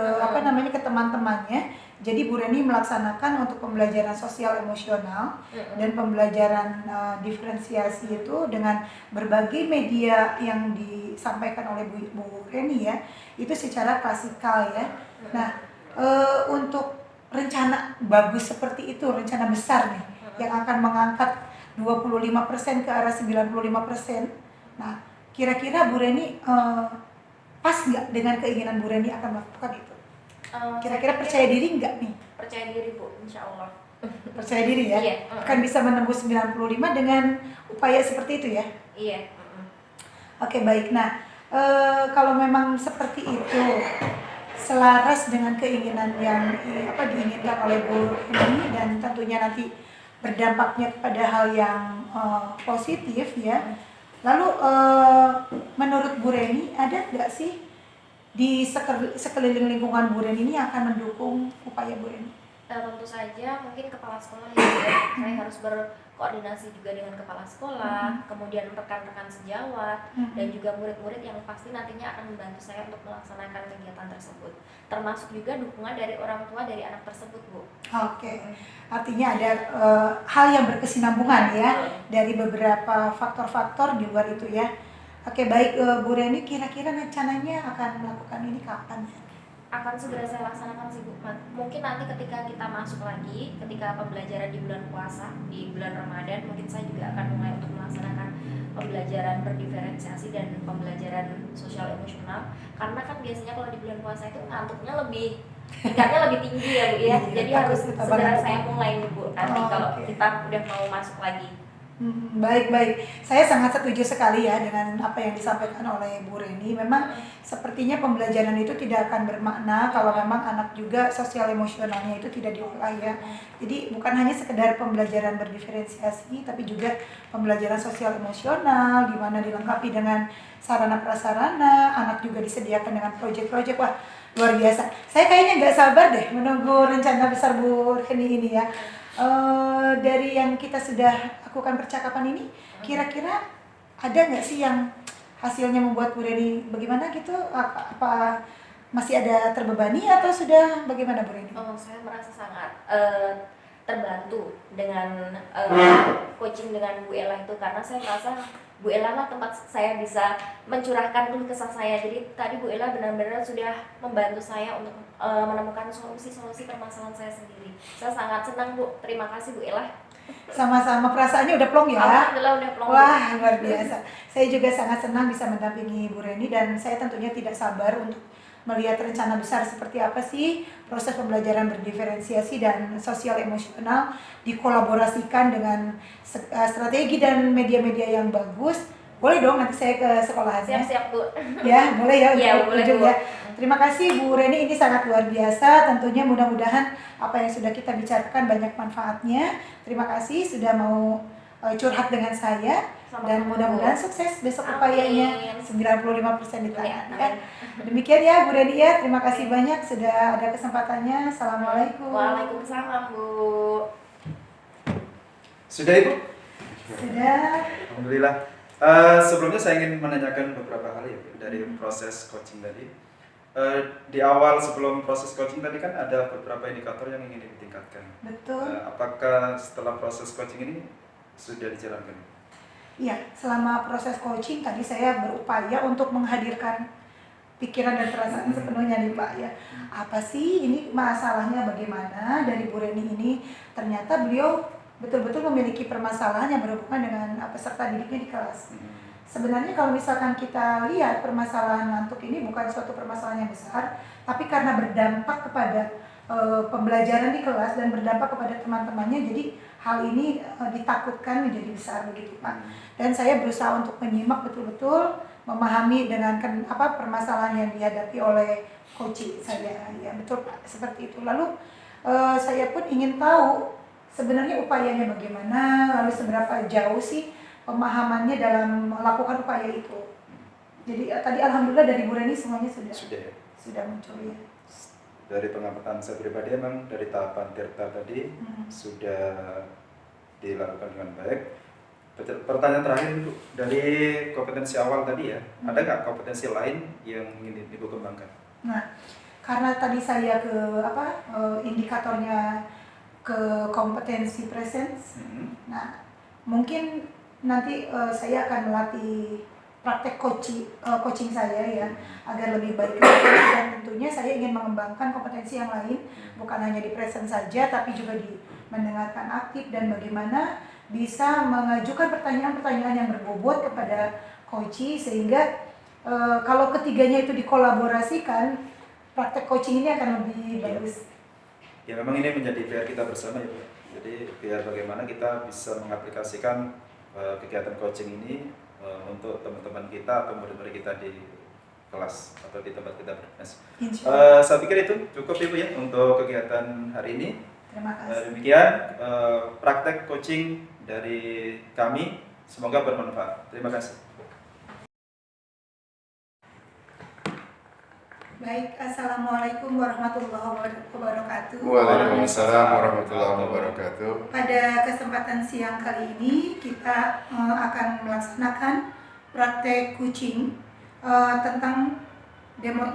ke teman-temannya. Jadi Bu Reni melaksanakan untuk pembelajaran sosial emosional dan pembelajaran diferensiasi itu dengan berbagai media yang disampaikan oleh Bu Reni ya, itu secara klasikal ya. Nah, untuk rencana bagus seperti itu, rencana besar nih yang akan mengangkat 25% ke arah 95%. Nah, kira-kira Bu Reni pas nggak dengan keinginan Bu Reni akan melakukan itu? Kira-kira percaya diri nggak nih? Percaya diri Bu, insya Allah. Percaya diri ya? Iya. Akan bisa menembus 95 dengan upaya seperti itu ya? Iya. Oke, baik. Nah, kalau memang seperti itu, selaras dengan keinginan yang diinginkan oleh Bu Reni dan tentunya nanti berdampaknya kepada hal yang positif ya. Lalu menurut Bu Reni ada nggak sih di sekeliling lingkungan Bu Reni ini akan mendukung upaya Bu Reni? Tentu saja mungkin kepala sekolah ya, saya harus berkoordinasi juga dengan kepala sekolah, kemudian rekan-rekan sejawat, dan juga murid-murid yang pasti nantinya akan membantu saya untuk melaksanakan kegiatan tersebut. Termasuk juga dukungan dari orang tua dari anak tersebut, Bu. Oke, artinya ada hal yang berkesinambungan ya dari beberapa faktor-faktor di luar itu ya. Oke, baik Bu Reni, kira-kira rencananya akan melakukan ini kapan ya? Akan segera saya laksanakan sih Bu. Mungkin nanti ketika kita masuk lagi, ketika pembelajaran di bulan puasa, di bulan Ramadan, mungkin saya juga akan mulai untuk melaksanakan pembelajaran berdiferensiasi dan pembelajaran sosial emosional. Karena kan biasanya kalau di bulan puasa itu ngantuknya tingkatnya lebih tinggi ya Bu ya. Jadi harus segera saya mulai nih Bu nanti kalau kita udah mau masuk lagi. Baik. Saya sangat setuju sekali ya dengan apa yang disampaikan oleh Bu Reni. Memang sepertinya pembelajaran itu tidak akan bermakna kalau memang anak juga sosial emosionalnya itu tidak diolah ya. Jadi bukan hanya sekedar pembelajaran berdiferensiasi, tapi juga pembelajaran sosial emosional, di mana dilengkapi dengan sarana prasarana, anak juga disediakan dengan proyek-proyek. Wah, luar biasa. Saya kayaknya nggak sabar deh menunggu rencana besar Bu Reni ini ya. Dari yang kita sudah lakukan percakapan ini, kira-kira ada nggak sih yang hasilnya membuat Bu Reni bagaimana gitu? Apa masih ada terbebani atau sudah bagaimana Bu Reni? Saya merasa sangat terbantu dengan coaching dengan Bu Ella itu, karena saya merasa Bu Ella lah tempat saya bisa mencurahkan keluh kesah saya. Jadi tadi Bu Ella benar-benar sudah membantu saya untuk menemukan solusi-solusi permasalahan saya sendiri. Saya sangat senang Bu, terima kasih Bu Ella. Sama-sama, perasaannya udah plong ya? Alhamdulillah udah plong. Wah, luar biasa. Saya juga sangat senang bisa mendampingi Bu Reni dan saya tentunya tidak sabar untuk melihat rencana besar seperti apa sih proses pembelajaran berdiferensiasi dan sosial emosional dikolaborasikan dengan strategi dan media-media yang bagus. Boleh dong nanti saya ke sekolahnya. Siap Bu. Ya, boleh ya. Iya, boleh Bu. Ya. Terima kasih Bu Reni, ini sangat luar biasa. Tentunya mudah-mudahan apa yang sudah kita bicarakan banyak manfaatnya. Terima kasih sudah mau curhat dengan saya. Sama-sama, dan mudah-mudahan sukses besok upayanya 95% di tangan ya. Demikian ya Bu Reni ya, terima kasih banyak sudah ada kesempatannya. Assalamualaikum. Waalaikumsalam Bu. Sudah Ibu? Sudah. Alhamdulillah. Sebelumnya saya ingin menanyakan beberapa hal ya Bu, dari proses coaching tadi. Di awal sebelum proses coaching tadi kan ada beberapa indikator yang ingin ditingkatkan. Betul. Apakah setelah proses coaching ini sudah dijalankan? Iya, selama proses coaching tadi saya berupaya untuk menghadirkan pikiran dan perasaan sepenuhnya nih Pak ya. Apa sih ini masalahnya, bagaimana dari Bu Reni ini ternyata beliau betul-betul memiliki permasalahan yang berhubungan dengan peserta didiknya di kelas. Sebenarnya kalau misalkan kita lihat permasalahan ngantuk ini bukan suatu permasalahan yang besar, tapi karena berdampak kepada pembelajaran di kelas dan berdampak kepada teman-temannya, jadi hal ini ditakutkan menjadi besar begitu Pak. Dan saya berusaha untuk menyimak betul-betul, memahami dengan permasalahan yang dihadapi oleh coaching saya. Ya betul Pak, seperti itu. Lalu saya pun ingin tahu sebenarnya upayanya bagaimana, lalu seberapa jauh sih pemahamannya dalam melakukan upaya itu. Jadi tadi alhamdulillah dari Bu Reni semuanya sudah muncul ya. Dari pengamatan saya pribadi memang dari tahapan tirta tadi sudah dilakukan dengan baik. Pertanyaan terakhir Bu, dari kompetensi awal tadi ya, ada nggak kompetensi lain yang ingin Ibu kembangkan? Nah, karena tadi saya ke indikatornya ke kompetensi presence. Nah, mungkin nanti saya akan melatih praktek coaching saya ya agar lebih baik lagi, dan tentunya saya ingin mengembangkan kompetensi yang lain, bukan hanya di present saja tapi juga di mendengarkan aktif dan bagaimana bisa mengajukan pertanyaan-pertanyaan yang berbobot kepada coachee, sehingga kalau ketiganya itu dikolaborasikan, praktek coaching ini akan lebih bagus. Ya memang ini menjadi PR kita bersama ya Bu. Jadi biar bagaimana kita bisa mengaplikasikan kegiatan coaching ini untuk teman-teman kita atau murid-murid kita di kelas atau di tempat kita berkelas. Saya pikir itu cukup Ibu ya untuk kegiatan hari ini. Terima kasih. Demikian praktek coaching dari kami, semoga bermanfaat. Terima kasih. Baik, Assalamualaikum warahmatullahi wabarakatuh. Waalaikumsalam warahmatullahi wabarakatuh. Pada kesempatan siang kali ini kita akan melaksanakan praktek coaching tentang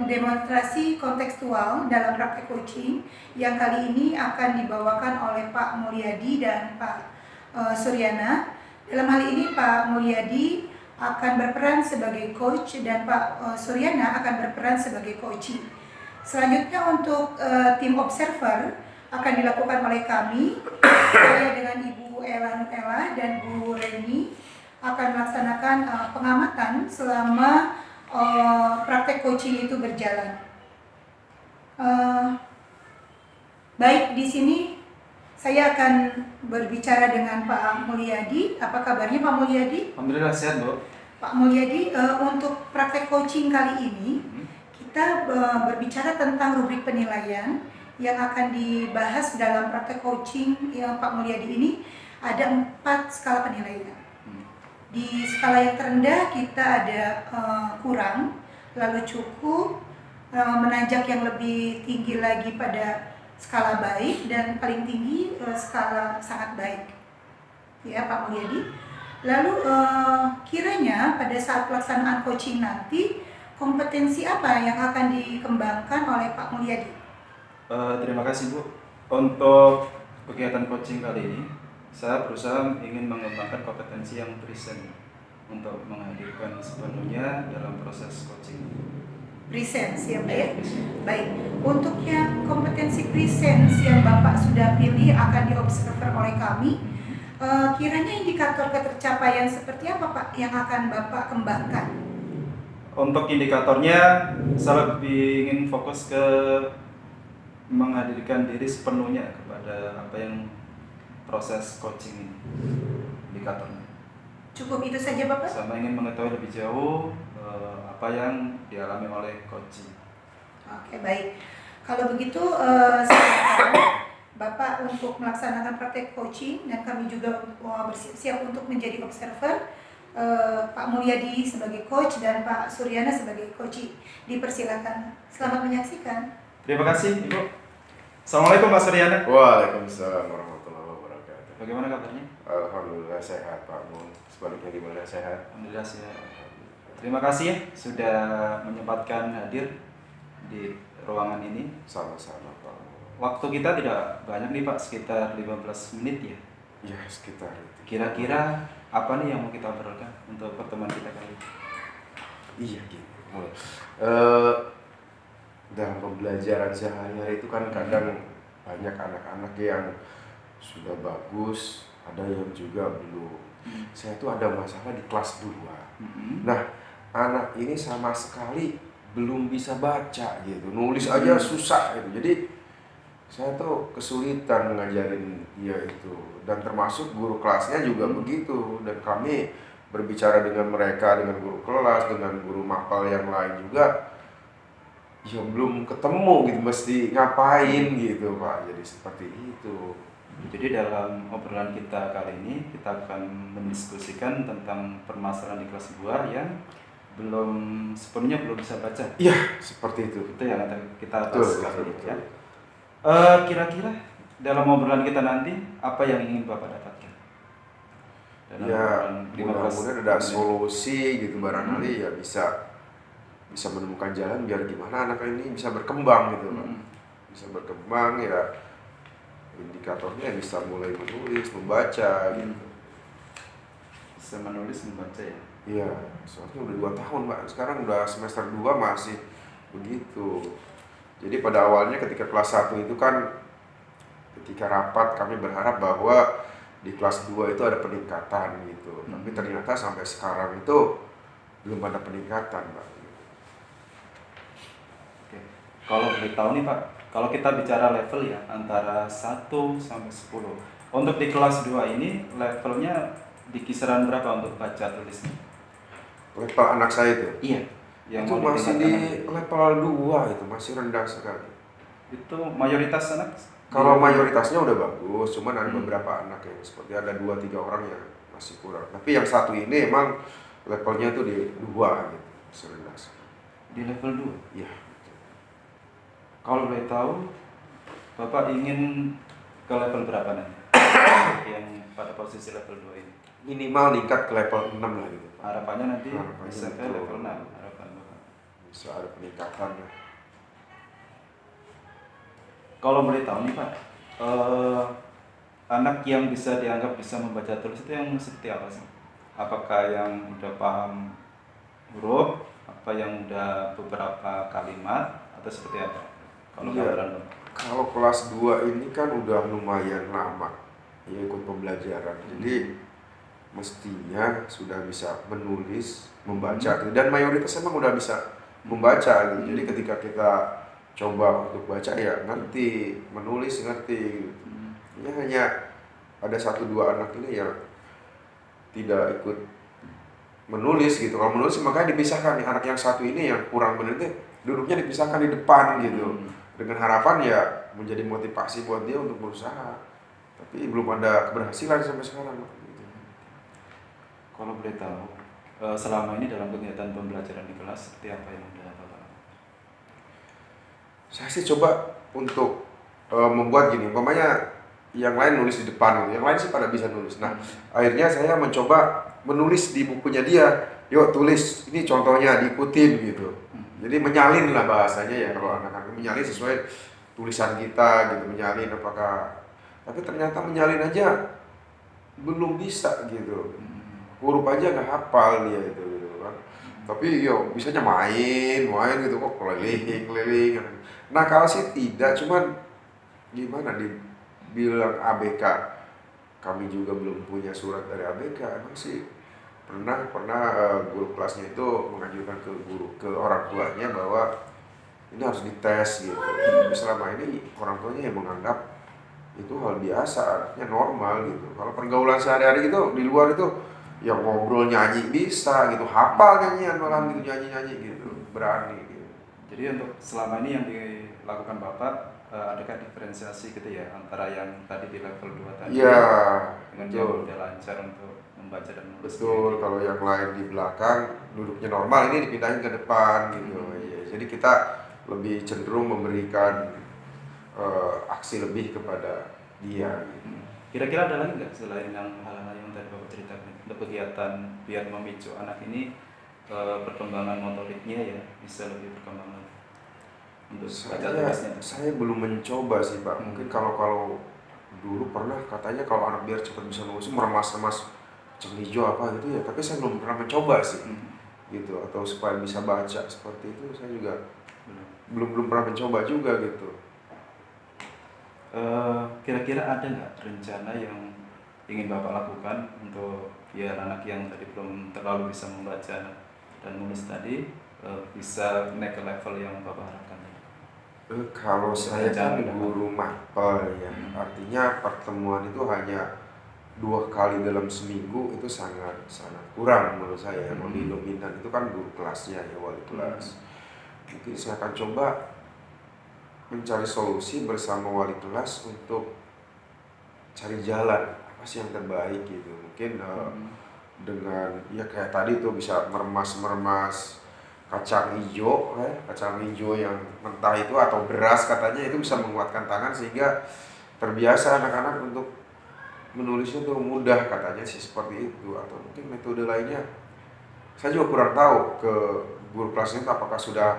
demonstrasi kontekstual dalam praktek coaching yang kali ini akan dibawakan oleh Pak Mulyadi dan Pak Suryana. Dalam hal ini Pak Mulyadi akan berperan sebagai coach dan Pak Suryana akan berperan sebagai coachee. Selanjutnya untuk tim observer akan dilakukan oleh kami. Saya dengan Ibu Ella Nutella dan Bu Reni akan melaksanakan pengamatan selama praktek coaching itu berjalan. Baik, di sini saya akan berbicara dengan Pak Mulyadi. Apa kabarnya Pak Mulyadi? Alhamdulillah sehat Bu. Pak Mulyadi, untuk praktek coaching kali ini kita berbicara tentang rubrik penilaian yang akan dibahas dalam praktek coaching yang Pak Mulyadi ini. Ada 4 skala penilaian. Di skala yang terendah kita ada kurang, lalu cukup, menanjak yang lebih tinggi lagi pada skala baik, dan paling tinggi skala sangat baik. Ya Pak Mulyadi. Lalu kiranya pada saat pelaksanaan coaching nanti kompetensi apa yang akan dikembangkan oleh Pak Mulyadi? Terima kasih Bu. Untuk kegiatan coaching kali ini, saya berusaha ingin mengembangkan kompetensi yang present untuk menghadirkan sepenuhnya dalam proses coaching. Presence ya Pak ya? Baik, untuk yang kompetensi presence yang Bapak sudah pilih akan diobserver oleh kami, kiranya indikator ketercapaian seperti apa Pak yang akan Bapak kembangkan? Untuk indikatornya, saya lebih ingin fokus ke menghadirkan diri sepenuhnya kepada apa yang proses coaching ini, indikatornya. Cukup itu saja Bapak? Sama ingin mengetahui lebih jauh apa yang dialami oleh coaching. Oke, baik. Kalau begitu silakan Bapak untuk melaksanakan praktek coaching, dan kami juga bersiap-siap untuk menjadi observer. Pak Mulyadi sebagai coach dan Pak Suryana sebagai coachee. Dipersilakan. Selamat menyaksikan. Terima kasih Ibu. Assalamualaikum Pak Suryana. Waalaikumsalam warahmatullahi wabarakatuh. Bagaimana kabarnya? Alhamdulillah sehat Pak Mun. Sebaliknya gimana, sehat? Alhamdulillah sehat. Terima kasih ya sudah menyempatkan hadir di ruangan ini. Sama-sama Pak Mun. Waktu kita tidak banyak nih Pak, sekitar 15 menit ya. Ya sekitar itu. Kira-kira apa nih yang mau kita obrolkan untuk pertemuan kita kali ini? Iya gitu. Dalam pembelajaran sehari-hari itu kan kadang banyak anak-anak yang sudah bagus, ada yang juga belum. Saya tuh ada masalah di kelas 2. Nah, anak ini sama sekali belum bisa baca gitu, nulis aja susah gitu. Jadi saya tuh kesulitan ngajarin dia itu, dan termasuk guru kelasnya juga begitu. Dan kami berbicara dengan mereka, dengan guru kelas, dengan guru mapel yang lain juga, ya belum ketemu gitu mesti ngapain gitu Pak. Jadi seperti itu. Jadi dalam obrolan kita kali ini kita akan mendiskusikan tentang permasalahan di kelas 2 yang sepenuhnya belum bisa baca. Iya, seperti itu. Itu yang akan kita bahas kali ini ya. Kira-kira dalam obrolan kita nanti apa yang ingin Bapak dapatkan? dalam Ya, ukuran 15 mudah-mudahan ada menit. solusi gitu barangkali ya bisa menemukan jalan biar gimana anak ini bisa berkembang gitu Pak. Bisa berkembang ya, indikatornya bisa mulai menulis, membaca gitu. Bisa menulis, membaca ya. Iya, soalnya udah 2 tahun Pak, sekarang udah semester 2 masih begitu. Jadi pada awalnya ketika kelas 1 itu kan ketika rapat kami berharap bahwa di kelas 2 itu ada peningkatan gitu. Tapi ternyata sampai sekarang itu belum ada peningkatan Pak. Oke. Kalau boleh tahu nih Pak, kalau kita bicara level ya antara 1 sampai 10. Untuk di kelas 2 ini levelnya di kisaran berapa untuk baca tulisnya? Level anak saya itu Iya. Yang itu mau masih ditingkatkan di level 2 itu masih rendah sekali. itu mayoritas anak? Kalau mayoritasnya udah bagus, cuman ada beberapa anak yang seperti ada 2-3 orang yang masih kurang. Tapi yang satu ini emang levelnya tuh di 2 gitu, masih rendah sekali. Di level 2? Iya. Kalau boleh tahu, Bapak ingin ke level berapa nanti? Yang pada posisi level 2 ini? Minimal ningkat ke level 6 lah gitu. Harapannya nanti Harapannya bisa ke betul. level 6, harapan Bapak. Bisa ada peningkatan lah. Kalau boleh tahu nih Pak, anak yang bisa dianggap bisa membaca tulis itu yang seperti apa sih? Apakah yang udah paham huruf, apa yang udah beberapa kalimat, atau seperti apa? Kalau Iya. gambaran Bapak. Kalau kelas 2 ini kan udah lumayan lama ya ikut pembelajaran. Jadi mestinya sudah bisa menulis, membaca dan mayoritas emang udah bisa membaca gitu. Jadi ketika kita coba untuk baca ya ngerti, menulis ngerti gitu. Ya hanya ada 1-2 anak ini yang tidak ikut menulis gitu. Kalau menulis makanya dipisahkan nih, anak yang satu ini yang kurang benar itu duduknya dipisahkan di depan gitu. Dengan harapan ya menjadi motivasi buat dia untuk berusaha. Tapi belum ada keberhasilan sampai sekarang gitu. Kalau boleh tahu, selama ini dalam kegiatan pembelajaran di kelas seperti apa yang udah Bapak lakukan? Saya sih coba untuk membuat gini, umpamanya yang lain nulis di depan gitu, yang lain sih pada bisa nulis. Nah, akhirnya saya mencoba menulis di bukunya dia, yuk tulis, ini contohnya diikutin gitu. Jadi menyalin lah bahasanya ya, kalau anak-anak menyalin sesuai tulisan kita gitu, menyalin apakah, tapi ternyata menyalin aja belum bisa gitu, huruf aja nggak hafal dia itu gitu kan. Tapi yo bisanya main gitu kok keliling. Nakal sih tidak, cuman gimana dibilang ABK, kami juga belum punya surat dari ABK. Emang sih pernah guru kelasnya itu mengajukan ke orang tuanya bahwa ini harus dites gitu. Tapi selama ini orang tuanya yang menganggap itu hal biasa, anaknya normal gitu. Kalau pergaulan sehari-hari itu di luar itu ya ngobrol nyanyi bisa gitu, hafal nyanyian malah gitu, nyanyi gitu, berani gitu. Jadi untuk selama ini yang dilakukan Bapak, adakah diferensiasi gitu ya antara yang tadi di level 2 tadi Iya, dengan yang betul. udah lancar untuk membaca dan menulis? Betul, kalau yang lain di belakang duduknya normal, ini dipindahin ke depan gitu. Iya, jadi kita lebih cenderung memberikan aksi lebih kepada dia gitu. Kira-kira ada lagi nggak selain yang hal-hal yang tadi Bapak ceritakan untuk kegiatan biar memicu anak ini perkembangan motoriknya ya bisa lebih berkembang lagi untuk baca tulisnya? Saya belum mencoba sih Pak. Mungkin kalau dulu pernah katanya kalau anak biar cepat bisa nulis meremas-remas kacang hijau apa gitu ya, tapi saya belum pernah mencoba sih gitu, atau supaya bisa baca seperti itu saya juga belum pernah mencoba juga gitu. Kira-kira ada nggak rencana yang ingin Bapak lakukan untuk biar anak yang tadi belum terlalu bisa membaca dan menulis tadi bisa naik ke level yang Bapak harapkan tadi? Kalau saya kan Rencana guru mapel ya, artinya pertemuan itu hanya 2 kali dalam seminggu, itu sangat kurang menurut saya. Lebih dominan itu kan guru kelasnya ya, wali kelas. Mungkin saya akan coba mencari solusi bersama wali kelas untuk cari jalan apa sih yang terbaik gitu. Mungkin dengan ya kayak tadi tuh bisa meremas kacang hijau yang mentah itu atau beras katanya, itu bisa menguatkan tangan sehingga terbiasa anak-anak untuk menulisnya tuh mudah katanya sih seperti itu, atau mungkin metode lainnya. Saya juga kurang tahu ke guru kelasnya itu apakah sudah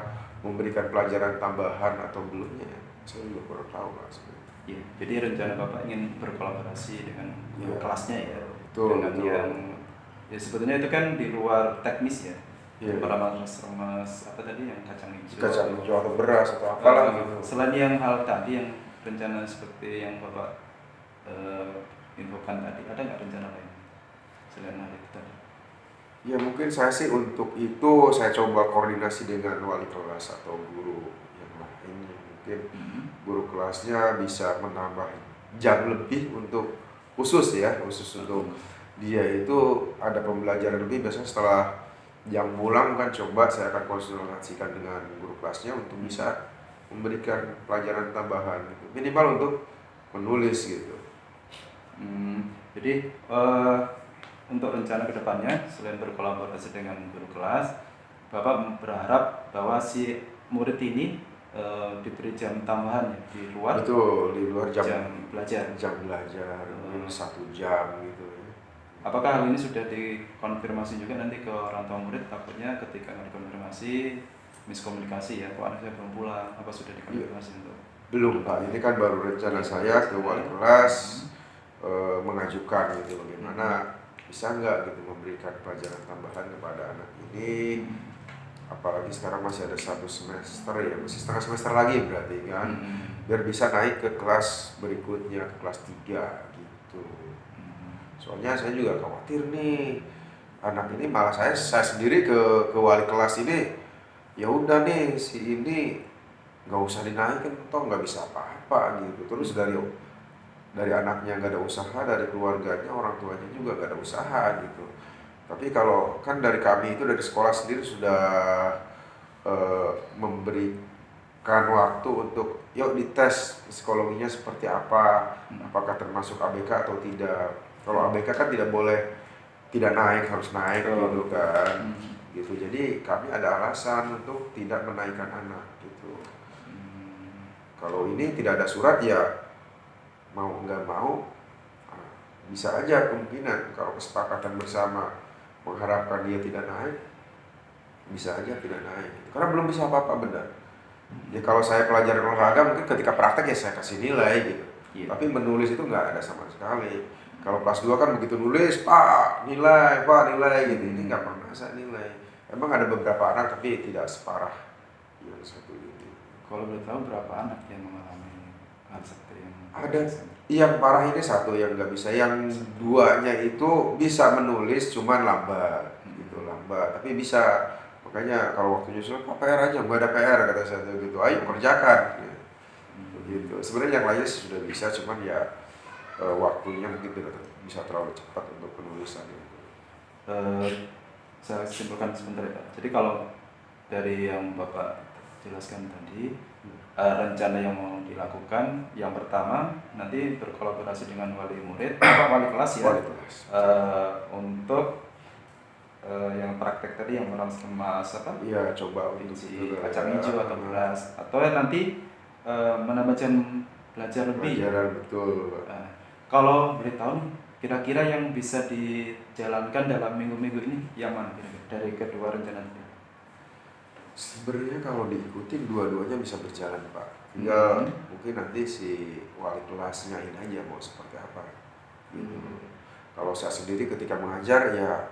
memberikan pelajaran tambahan atau belumnya. Saya juga kurang tahu Pak sebenarnya. Iya, jadi rencana Bapak ingin berkolaborasi dengan guru Iya. kelasnya ya, Betul, dengan betul. yang ya sebetulnya itu kan di luar teknis ya, Iya. remas apa tadi yang kacang hijau, Kacang hijau atau beras atau apalah gitu. Selain yang hal tadi yang rencana seperti yang Bapak infokan tadi, ada nggak rencana lain selain hal itu tadi? Ya mungkin saya sih untuk itu saya coba koordinasi dengan wali kelas atau guru yang lain. Mungkin guru kelasnya bisa menambah jam lebih untuk khusus untuk dia itu ada pembelajaran lebih. Biasanya setelah jam pulang kan coba saya akan konsultasikan dengan guru kelasnya untuk bisa memberikan pelajaran tambahan gitu. Minimal untuk menulis gitu. Jadi untuk rencana kedepannya selain berkolaborasi dengan guru kelas, Bapak berharap bahwa si murid ini diberi jam tambahan ya, di luar Betul, di luar jam belajar. mungkin 1 jam gitu ya. Apakah hal ini sudah dikonfirmasi juga nanti ke orang tua murid? Takutnya ketika nggak dikonfirmasi miskomunikasi ya, kok anaknya belum pulang, apa sudah dikonfirmasi untuk? Belum Pak, ini kan baru rencana saya ke wali kelas mengajukan gitu bagaimana bisa nggak gitu memberikan pelajaran tambahan kepada anak ini, apalagi sekarang masih ada 1 semester ya, masih setengah semester lagi berarti kan, biar bisa naik ke kelas berikutnya, ke kelas 3 gitu. Soalnya saya juga khawatir nih anak ini, malah saya sendiri ke wali kelas ini, ya udah nih si ini nggak usah dinaikin, toh nggak bisa apa-apa gitu. Terus dari anaknya nggak ada usaha, dari keluarganya, orang tuanya juga nggak ada usaha gitu. Tapi kalau kan dari kami itu dari sekolah sendiri sudah memberikan waktu untuk yuk dites psikologinya seperti apa, apakah termasuk ABK atau tidak. Kalau ABK kan tidak boleh tidak naik, harus naik gitu kan. Gitu. Jadi kami ada alasan untuk tidak menaikkan anak gitu. Kalau ini tidak ada surat ya mau nggak mau bisa aja kemungkinan kalau kesepakatan bersama mengharapkan dia tidak naik, bisa aja tidak naik gitu. Karena belum bisa apa-apa benar. Ya kalau saya pelajaran olahraga mungkin ketika praktek ya saya kasih nilai gitu. Tapi menulis itu nggak ada sama sekali. Kalau kelas 2 kan begitu nulis, Pak nilai gitu. Ini nggak pernah saya nilai. Emang ada beberapa anak tapi tidak separah yang satu ini. Kalau boleh tahu berapa anak yang mengalami hal seperti yang ada? Yang parah ini 1 yang nggak bisa, yang 2-nya itu bisa menulis cuman lambat gitu, tapi bisa. Makanya kalau waktu nyusul PR aja, nggak ada PR kata saya gitu, ayo kerjakan gitu. Sebenarnya yang lainnya sudah bisa, cuman ya waktunya mungkin tidak bisa terlalu cepat untuk penulisan itu. Saya simpulkan sebentar ya Pak. Jadi kalau dari yang Bapak jelaskan tadi, rencana yang mau dilakukan yang pertama nanti berkolaborasi dengan wali murid, wali kelas ya, Wali kelas. untuk yang praktek tadi yang merawat kemas apa? Iya, coba untuk si kacang hijau atau beras, atau nanti menambah jam belajar lebih. Pelajaran betul. Kalau boleh tahu nih, kira-kira yang bisa dijalankan dalam minggu-minggu ini yang mana kira-kira dari kedua rencana itu? Sebenarnya kalau diikuti dua-duanya bisa berjalan Pak. Tinggal mungkin nanti si wali kelasnya ini aja mau seperti apa gitu. Kalau saya sendiri ketika mengajar ya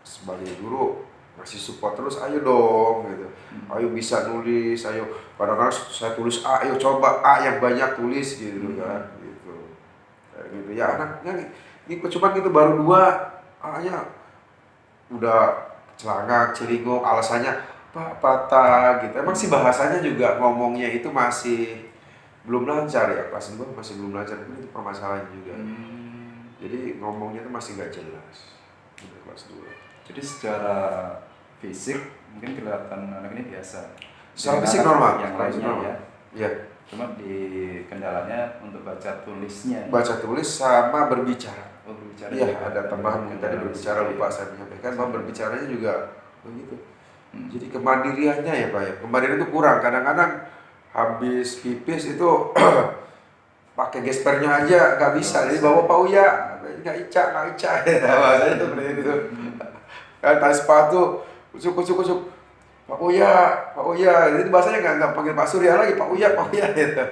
sebagai guru ngasih support terus, ayo dong gitu. Ayo bisa nulis, ayo. Kadang-kadang saya tulis A, ayo coba A yang banyak tulis gitu kan gitu. Kayak gitu ya, anaknya ini cuma gitu baru 2 A-nya udah celangak, celinguk, alasannya Pak patah gitu. Emang sih bahasanya juga ngomongnya itu masih belum lancar ya, kelas 2 masih belum lancar, itu permasalahan juga. Jadi ngomongnya itu masih nggak jelas untuk kelas 2. Jadi secara fisik mungkin kelihatan anak ini biasa. Secara fisik normal, yang lainnya normal. ya. Iya. Cuma di kendalanya untuk baca tulisnya. Baca tulis sama berbicara. Oh, berbicara. Iya, juga. ada tambahan mungkin tadi berbicara, lupa saya menyampaikan bahwa berbicaranya juga begitu. Jadi kemandiriannya ya Pak ya, kemandirian itu kurang. Kadang-kadang habis pipis itu pakai gespernya aja nggak bisa, jadi bawa Pak Uya nggak Ica bahasanya seperti itu. Kan tali sepatu kusuk Pak Uya, jadi bahasanya nggak panggil Pak Surya lagi, Pak Uya gitu.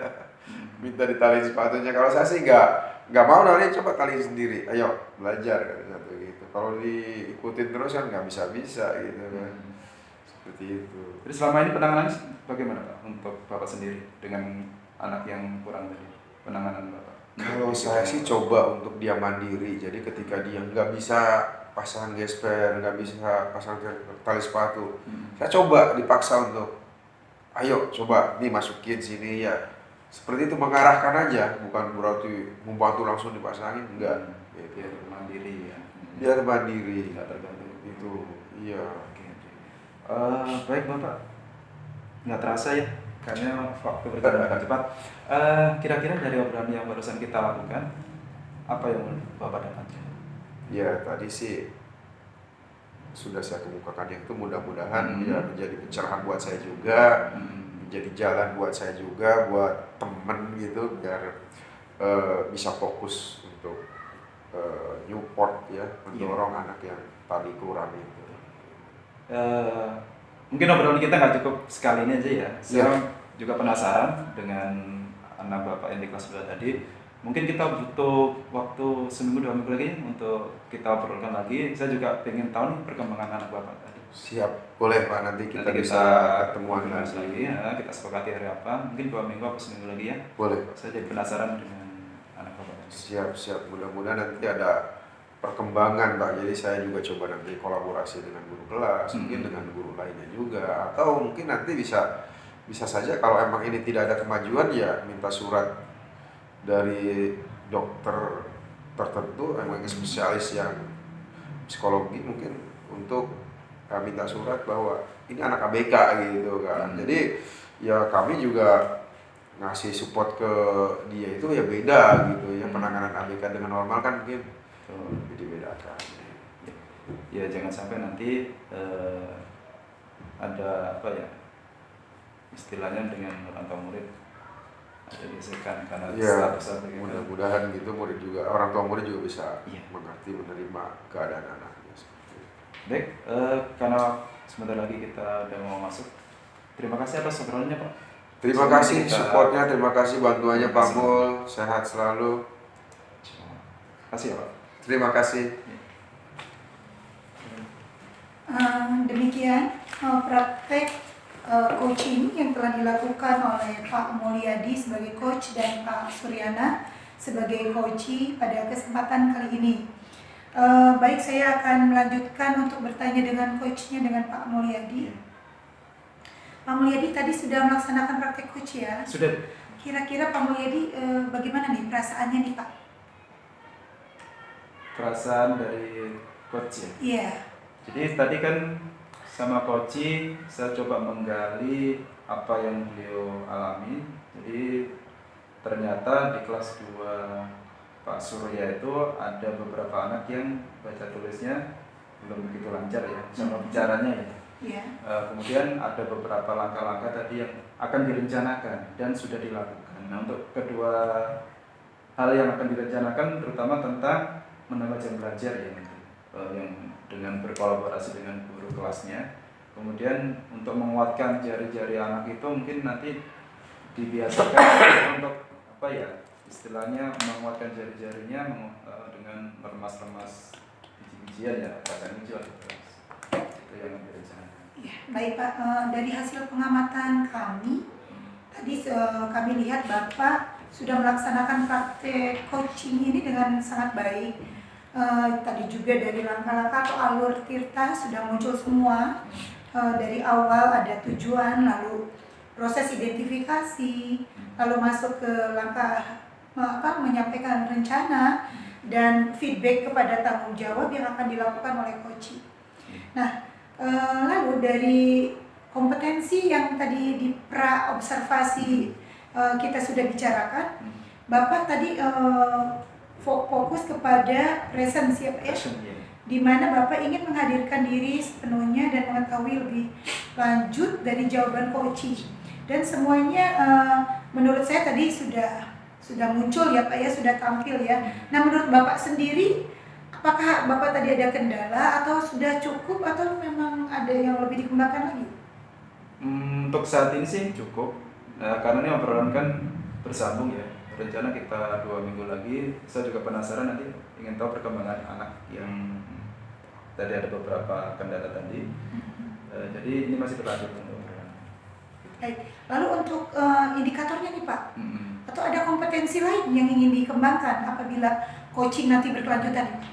Minta ditali sepatunya. Kalau saya sih nggak mau, nanti coba tali sendiri, ayo belajar satu gitu. Kalau diikutin terus kan nggak bisa gitu kan, seperti itu. Jadi selama ini penanganannya bagaimana Pak untuk Bapak sendiri dengan anak yang kurang tadi, penanganan Bapak? Kalau saya sih coba untuk dia mandiri, jadi ketika dia nggak bisa pasang gesper, nggak bisa pasang tali sepatu, saya coba dipaksa untuk, ayo coba nih masukin sini ya, seperti itu, mengarahkan aja, bukan berarti membantu langsung dipasangin, enggak. Biar mandiri ya. Biar mandiri, Tidak tergantung itu, iya. Oke. Baik Bapak, nggak terasa ya, karena waktu berjalan agak cepat. Kira-kira dari obrolan yang barusan kita lakukan, apa yang Bapak dapatkan? Ya tadi sih sudah saya kemukakan yang itu, mudah-mudahan ya menjadi pencerahan buat saya juga, menjadi jalan buat saya juga, buat temen gitu, biar bisa fokus untuk Newport ya, mendorong anak yang tadi kurang itu. Mungkin obrolan kita nggak cukup sekali ini aja ya. Saya juga penasaran dengan anak Bapak yang di kelas 2 tadi. Mungkin kita butuh waktu seminggu 2 minggu lagi untuk kita obrolkan lagi. Saya juga pengen tahu nih perkembangan anak Bapak tadi. Siap, boleh Pak, nanti kita bisa ketemuan lagi ya. Kita sepakati hari apa? Mungkin 2 minggu atau seminggu lagi ya. Boleh Pak. Saya jadi penasaran dengan anak Bapak. Siap, mudah-mudahan nanti ada perkembangan Pak. Jadi saya juga coba nanti kolaborasi dengan guru kelas, mungkin dengan guru lainnya juga, atau mungkin nanti bisa saja kalau emang ini tidak ada kemajuan ya minta surat dari dokter tertentu, emang spesialis yang psikologi mungkin, untuk minta surat bahwa ini anak ABK gitu kan. Jadi ya kami juga ngasih support ke dia itu ya beda gitu ya, penanganan ABK dengan normal kan mungkin dibedakan. Ya jangan sampai nanti ada apa ya, istilahnya dengan orang tua murid ada gesekan karena ya, status ABK. mudah-mudahan gitu murid juga, orang tua murid juga bisa Iya. mengerti, menerima keadaan anaknya. Baik, karena sebentar lagi kita udah mau masuk. Terima kasih atas obrolannya Pak. Terima kasih supportnya, terima kasih bantuannya Pak Mul, sehat selalu. Terima kasih ya Pak. Terima kasih. Demikian praktek coaching yang telah dilakukan oleh Pak Mulyadi sebagai coach dan Pak Suryana sebagai coachee pada kesempatan kali ini. Baik, saya akan melanjutkan untuk bertanya dengan coachnya, dengan Pak Mulyadi. Pak Mulyadi tadi sudah melaksanakan praktek coach ya? Sudah. Kira-kira Pak Mulyadi bagaimana nih perasaannya nih Pak? Perasaan dari coach ya? Iya. Jadi tadi kan sama coach saya coba menggali apa yang beliau alami. Jadi ternyata di kelas 2 Pak Surya itu ada beberapa anak yang baca tulisnya belum begitu lancar ya, sama bicaranya ya. Iya. Kemudian ada beberapa langkah-langkah tadi yang akan direncanakan dan sudah dilakukan. Nah, untuk kedua hal yang akan direncanakan terutama tentang menambah jam belajar ya, yang dengan berkolaborasi dengan guru kelasnya. Kemudian untuk menguatkan jari-jari anak itu mungkin nanti dibiasakan untuk apa ya, istilahnya menguatkan jari-jarinya dengan meremas-remas biji-bijian ya, kacang hijau gitu. Itu yang direncanakan. Ya, baik Pak, dari hasil pengamatan kami tadi kami lihat Bapak sudah melaksanakan praktek coaching ini dengan sangat baik. Tadi juga dari langkah-langkah atau alur tirta sudah muncul semua. Dari awal ada tujuan, lalu proses identifikasi, lalu masuk ke langkah menyampaikan rencana dan feedback kepada tanggung jawab yang akan dilakukan oleh coach. Nah, lalu dari kompetensi yang tadi di pra observasi kita sudah bicarakan, Bapak tadi fokus kepada presence ya Pak ya, di mana Bapak ingin menghadirkan diri sepenuhnya dan mengetahui lebih lanjut dari jawaban coach. Dan semuanya menurut saya tadi sudah sudah muncul ya Pak ya, sudah tampil ya. Nah menurut Bapak sendiri, apakah Bapak tadi ada kendala atau sudah cukup atau memang ada yang lebih dikembangkan lagi? Untuk saat ini sih cukup, karena ini obrolan kan bersambung ya. Rencana kita 2 minggu lagi. Saya juga penasaran nanti ingin tahu perkembangan anak yang tadi ada beberapa kendala tadi. Jadi ini masih berlanjut untuk obrolan. Baik. Lalu untuk indikatornya nih Pak, Mm-mm. atau ada kompetensi lain yang ingin dikembangkan apabila coaching nanti berkelanjutan nih Pak?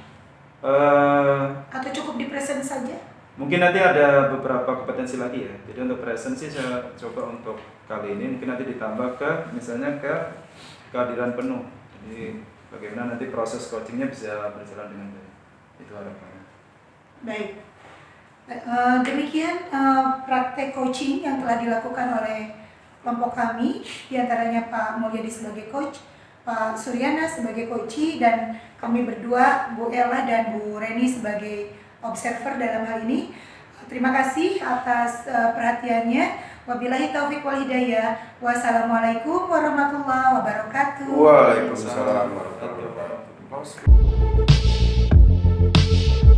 Atau cukup di present saja? Mungkin nanti ada beberapa kompetensi lagi ya. Jadi untuk present sih saya coba untuk kali ini mungkin nanti ditambah ke misalnya ke kehadiran penuh. Jadi bagaimana nanti proses coachingnya bisa berjalan dengan baik. Itu harapannya. Baik. Demikian praktek coaching yang telah dilakukan oleh kelompok kami, diantaranya Pak Mulyadi sebagai coach, Pak Suryana sebagai coachee, dan kami berdua, Bu Ella dan Bu Reni sebagai observer dalam hal ini. Terima kasih atas perhatiannya. Wabillahi taufiq wal hidayah. Wassalamualaikum warahmatullahi wabarakatuh. Waalaikumsalam warahmatullahi wabarakatuh.